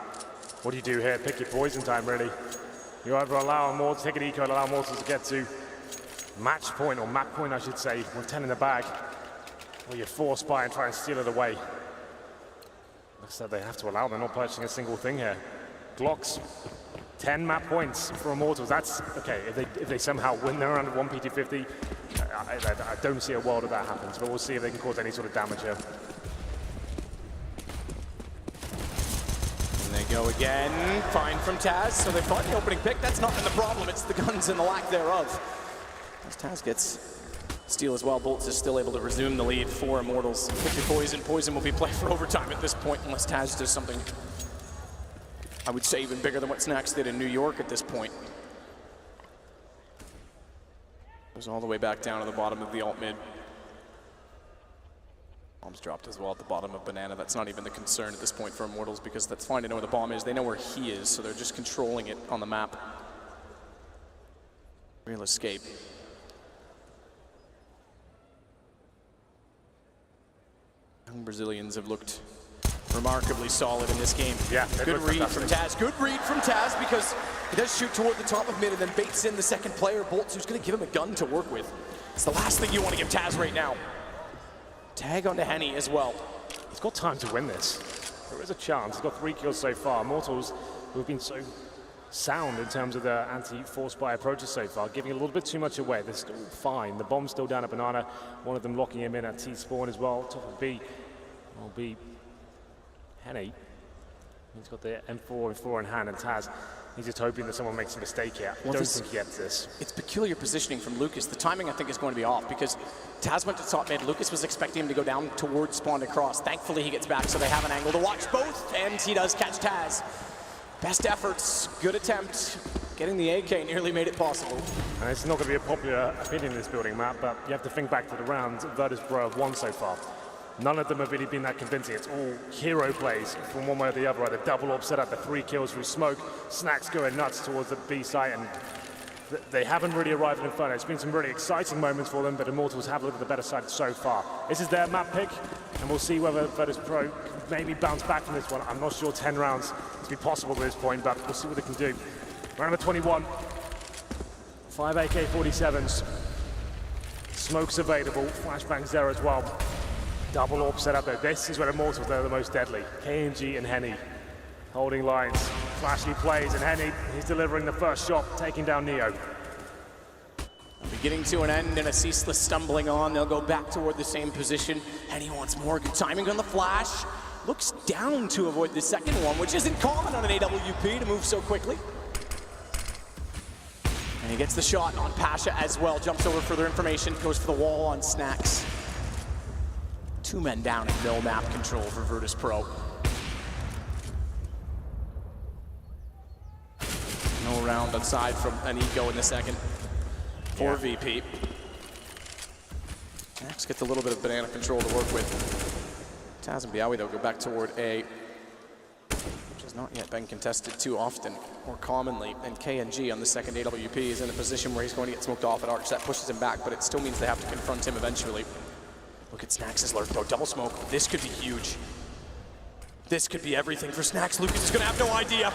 What do you do here? Pick your poison time, really. You either allow more, take an eco and allow Mortals to get to match point, or map point, I should say, with 10 in the bag, or you force buy and try and steal it away. Looks like they have to allow them, not purchasing a single thing here. Glocks, 10 map points for Immortals. That's okay. If they somehow win their round of 1 PT50, I don't see a world that that happens, but we'll see if they can cause any sort of damage here. And they go again. Fine from Taz. So they find the opening pick. That's not the problem. It's the guns and the lack thereof. As Taz gets steal as well, Bolts is still able to resume the lead for Immortals. Pick your poison. Poison will be played for overtime at this point, unless Taz does something, I would say, even bigger than what Snacks did in New York at this point. Goes all the way back down to the bottom of the alt mid. Bomb's dropped as well at the bottom of Banana. That's not even the concern at this point for Immortals, because that's fine to know where the bomb is. They know where he is, so they're just controlling it on the map. Real escape. Young Brazilians have looked remarkably solid in this game. Yeah, good read from Taz. Good read from Taz because he does shoot toward the top of mid and then baits in the second player, Bolts, who's going to give him a gun to work with. It's the last thing you want to give Taz right now. Tag onto Henny as well. He's got time to win this. There is a chance. He's got 3 kills so far. Immortals, who have been so sound in terms of their anti-force buy approaches so far, giving a little bit too much away. They're still fine. The bomb's still down at Banana. One of them locking him in at T-spawn as well. Top of B will be Henny. He's got the M4 in hand, and Taz, he's just hoping that someone makes a mistake here. I don't think he gets this. It's peculiar positioning from Lucas. The timing, I think, is going to be off because Taz went to top mid. Lucas was expecting him to go down towards spawn to cross. Thankfully, he gets back, so they have an angle to watch both, and he does catch Taz. Best efforts, good attempt. Getting the AK nearly made it possible. And it's not going to be a popular opinion in this building, Matt, but you have to think back to the rounds Virtus.pro have won so far. None of them have really been that convincing. It's all hero plays from one way or the other. The double up set up, the 3 kills through smoke, Snacks going nuts towards the B site, and they haven't really arrived in Inferno. It's been some really exciting moments for them, but Immortals have looked at the better side so far. This is their map pick, and we'll see whether Virtus.pro can maybe bounce back from this one. I'm not sure 10 rounds to be possible at this point, but we'll see what they can do. Round number 21, 5 AK-47s, smoke's available, flashbangs there as well. Double AWP set up there. This is where Immortals are the most deadly. KNG and Henny holding lines. Flashy plays, and Henny, he's delivering the first shot, taking down Neo. Beginning to an end and a ceaseless stumbling on. They'll go back toward the same position. Henny wants more. Good timing on the flash. Looks down to avoid the second one, which isn't common on an AWP to move so quickly. And he gets the shot on Pasha as well. Jumps over further information, goes for the wall on Snacks. 2 men down in no map control for Virtus.pro. No round aside from an eco in the second for VP. Max gets a little bit of banana control to work with. Taz and Biawi, though, go back toward A, which has not yet been contested too often or commonly. And KNG on the second AWP is in a position where he's going to get smoked off at Arch. That pushes him back, but it still means they have to confront him eventually. Look at Snacks' lurk, though. Double smoke. This could be huge. This could be everything for Snacks. Lucas is going to have no idea.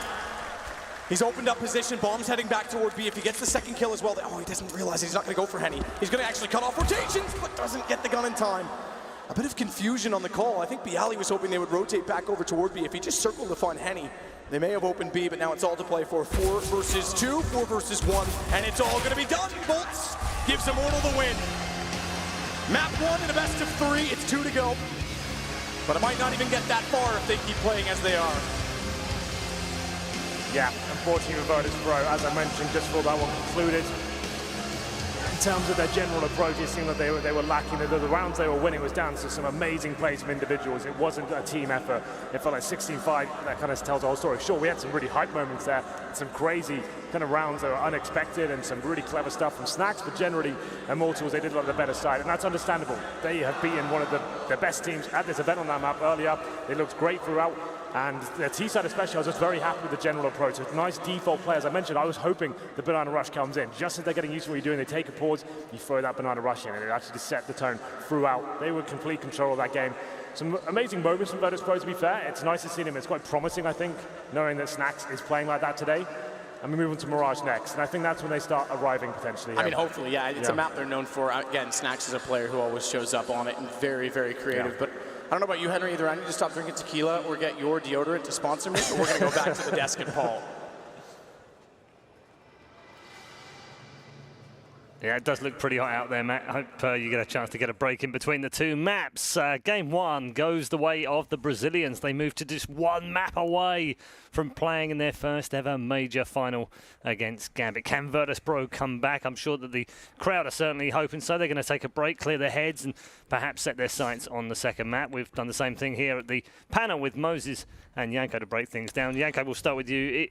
He's opened up position. Bomb's heading back toward B. If he gets the second kill as well, oh, he doesn't realize he's not going to go for Henny. He's going to actually cut off rotations, but doesn't get the gun in time. A bit of confusion on the call. I think Bialy was hoping they would rotate back over toward B. If he just circled to find Henny, they may have opened B, but now it's all to play for. 4 versus 2, 4 versus 1, and it's all going to be done. Bolts gives Immortal the win. Map 1 in a best of 3, it's 2 to go. But it might not even get that far if they keep playing as they are. Yeah, unfortunately with Virtus.pro, as I mentioned, just for that one concluded. In terms of their general approach, it seemed that they were lacking. The rounds they were winning was down to some amazing plays from individuals. It wasn't a team effort. It felt like 16-5, that kind of tells the whole story. Sure, we had some really hype moments there, some crazy kind of rounds that were unexpected and some really clever stuff from Snacks, but generally, Immortals, they did look the better side, and that's understandable. They have beaten one of the best teams at this event on that map earlier. They looked great throughout. And the T-side especially, I was just very happy with the general approach. It's nice default play. As I mentioned, I was hoping the Banana Rush comes in. Just as they're getting used to what you're doing, they take a pause, you throw that Banana Rush in, and it actually just set the tone throughout. They were in complete control of that game. Some amazing moments from Virtus.pro, to be fair. It's nice to see them. It's quite promising, I think, knowing that Snacks is playing like that today. And we move on to Mirage next. And I think that's when they start arriving, potentially. I mean, hopefully, yeah. It's a map they're known for. Again, Snacks is a player who always shows up on it and very, very creative. But I don't know about you, Henry. Either I need to stop drinking tequila or get your deodorant to sponsor me, or we're going to go back to the desk and Paul. Yeah, it does look pretty hot out there, Matt. I hope you get a chance to get a break in between the two maps. Game 1 goes the way of the Brazilians. They move to just 1 map away from playing in their first ever major final against Gambit. Can Virtus.pro come back? I'm sure that the crowd are certainly hoping so. They're going to take a break, clear their heads, and perhaps set their sights on the second map. We've done the same thing here at the panel with Moses and Yanko to break things down. Yanko, we'll start with you.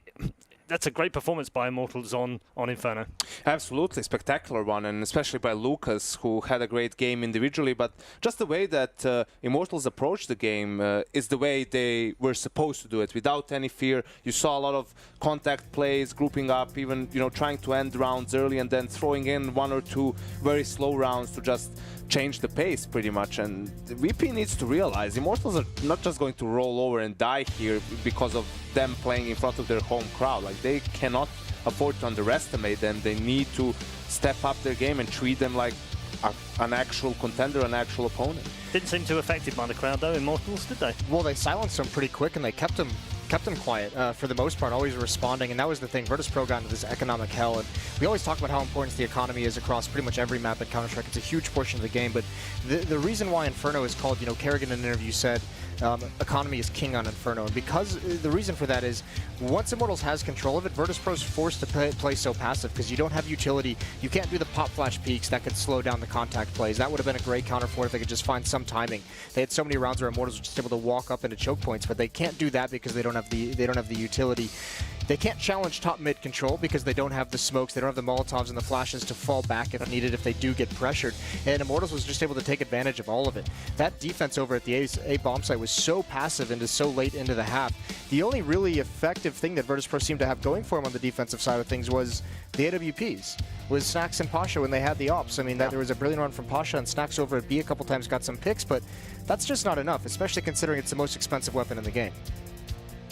That's a great performance by Immortals on Inferno. Absolutely, spectacular one, and especially by Lucas, who had a great game individually, but just the way that Immortals approached the game is the way they were supposed to do it, without any fear. You saw a lot of contact plays, grouping up, even trying to end rounds early and then throwing in 1 or 2 very slow rounds to just change the pace pretty much, and VP needs to realize Immortals are not just going to roll over and die here because of them playing in front of their home crowd. Like, they cannot afford to underestimate them. They need to step up their game and treat them like an actual contender, an actual opponent. Didn't seem too affected by the crowd though, Immortals, did they? Well, they silenced him pretty quick, and they kept him quiet for the most part, always responding, and that was the thing. Virtus.pro got into this economic hell, and we always talk about how important the economy is across pretty much every map at Counter-Strike. It's a huge portion of the game, but the reason why Inferno is called, Kerrigan in an interview said, economy is king on Inferno, and because the reason for that is once Immortals has control of it, Virtus.pro is forced to play so passive because you don't have utility. You can't do the pop flash peaks that could slow down the contact plays. That would have been a great counter for it if they could just find some timing. They had so many rounds where Immortals were just able to walk up into choke points, but they can't do that because they don't have the utility. They can't challenge top mid control because they don't have the smokes, they don't have the Molotovs and the flashes to fall back if needed if they do get pressured. And Immortals was just able to take advantage of all of it. That defense over at the A bomb site was so passive and so late into the half. The only really effective thing that Virtus.pro seemed to have going for him on the defensive side of things was the AWPs, was Snax and Pasha when they had the ops. I mean, there was a brilliant run from Pasha, and Snax over at B a couple times got some picks, but that's just not enough, especially considering it's the most expensive weapon in the game.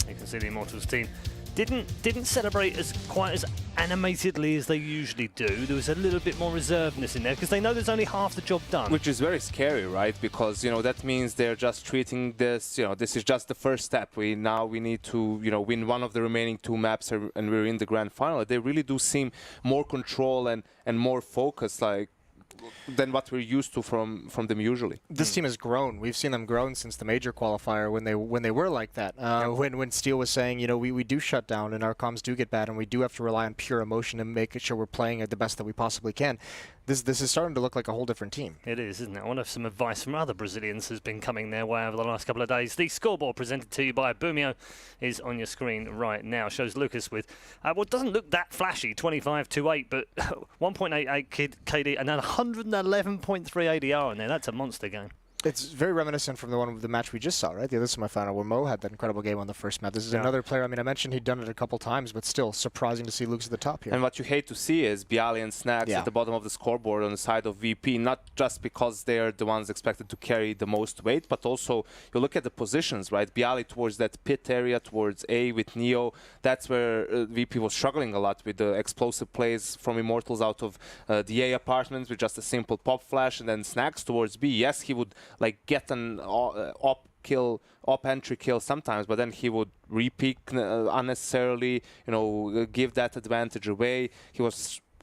You can see the Immortals team didn't celebrate quite as animatedly as they usually do. There was a little bit more reservedness in there because they know there's only half the job done. Which is very scary, right? Because, that means they're just treating this, this is just the first step. We need to, win one of the remaining 2 maps and we're in the grand final. They really do seem more control and more focused, than what we're used to from them usually. This team has grown. We've seen them grown since the major qualifier when they were like that. When Steel was saying, we do shut down and our comms do get bad and we do have to rely on pure emotion and make sure we're playing at the best that we possibly can. This is starting to look like a whole different team. It is, isn't it? I wonder if some advice from other Brazilians has been coming their way over the last couple of days. The scoreboard presented to you by Boomio is on your screen right now. Shows Lucas with, what doesn't look that flashy, 25-8, but 1.88 KD and then 111.3 ADR in there. That's a monster game. It's very reminiscent from the match we just saw, right? The other semifinal where Mo had that incredible game on the first map. This is another player. I mean, I mentioned he'd done it a couple times, but still surprising to see Luke's at the top here. And what you hate to see is Bialy and Snax at the bottom of the scoreboard on the side of VP, not just because they're the ones expected to carry the most weight, but also you look at the positions, right? Bialy towards that pit area, towards A with Neo. That's where VP was struggling a lot with the explosive plays from Immortals out of the A apartments with just a simple pop flash, and then Snax towards B. Yes, he would get an op entry kill sometimes, but then he would re-peek unnecessarily, give that advantage away.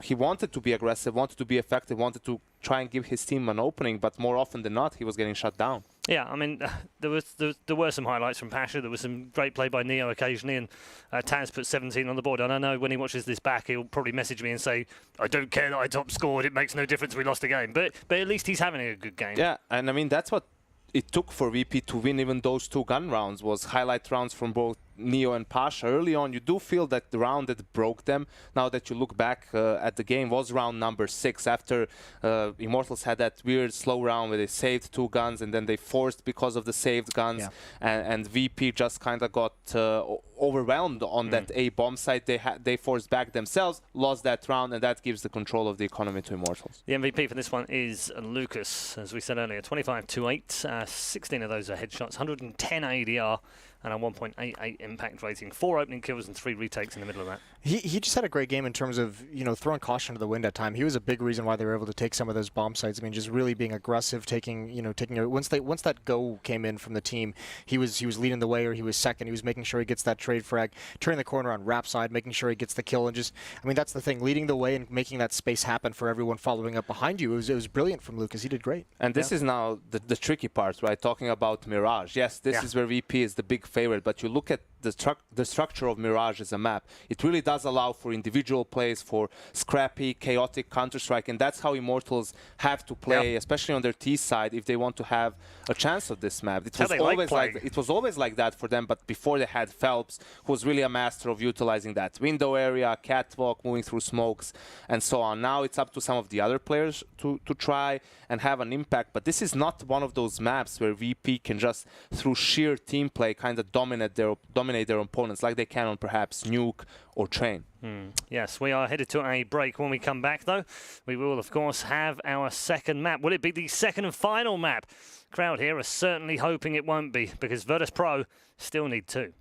He wanted to be aggressive, wanted to be effective, wanted to try and give his team an opening, but more often than not, he was getting shut down. Yeah, I mean, there were some highlights from Pasha. There was some great play by Neo occasionally, and Taz put 17 on the board. And I know when he watches this back, he'll probably message me and say, I don't care that I top scored. It makes no difference we lost the game. But at least he's having a good game. Yeah, and I mean, that's what it took for VP to win even those 2 gun rounds, was highlight rounds from both Neo and Pasha. Early on, you do feel that the round that broke them, now that you look back at the game, was round number 6, after Immortals had that weird slow round where they saved 2 guns and then they forced because of the saved guns, and VP just kind of got overwhelmed on that A bomb site. They forced back themselves, lost that round, and that gives the control of the economy to Immortals. The MVP for this one is Lucas, as we said earlier, 25-8, 16 of those are headshots, 110 ADR, and a 1.88 impact rating, 4 opening kills and 3 retakes in the middle of that. He just had a great game in terms of, throwing caution to the wind at time. He was a big reason why they were able to take some of those bomb sites. I mean, just really being aggressive, taking once that go came in from the team, he was leading the way, or he was second. He was making sure he gets that trade frag, turning the corner on Rap side, making sure he gets the kill, and just, I mean, that's the thing, leading the way and making that space happen for everyone following up behind you. It was brilliant from Lucas. He did great. And this is now the tricky part, right? Talking about Mirage. Yes, this is where VP is the big favorite, but you look at the structure of Mirage as a map. It really does allow for individual plays, for scrappy, chaotic Counter-Strike, and that's how Immortals have to play, especially on their T side, if they want to have a chance of this map. It was always like that for them, but before they had Phelps, who was really a master of utilizing that window area, catwalk, moving through smokes, and so on. Now it's up to some of the other players to try and have an impact, but this is not one of those maps where VP can just, through sheer team play, kind of dominate dominate their opponents like they can on perhaps Nuke or Train. Yes, we are headed to a break. When we come back, though, we will, of course, have our second map. Will it be the second and final map? Crowd here are certainly hoping it won't be, because Virtus Pro still need 2.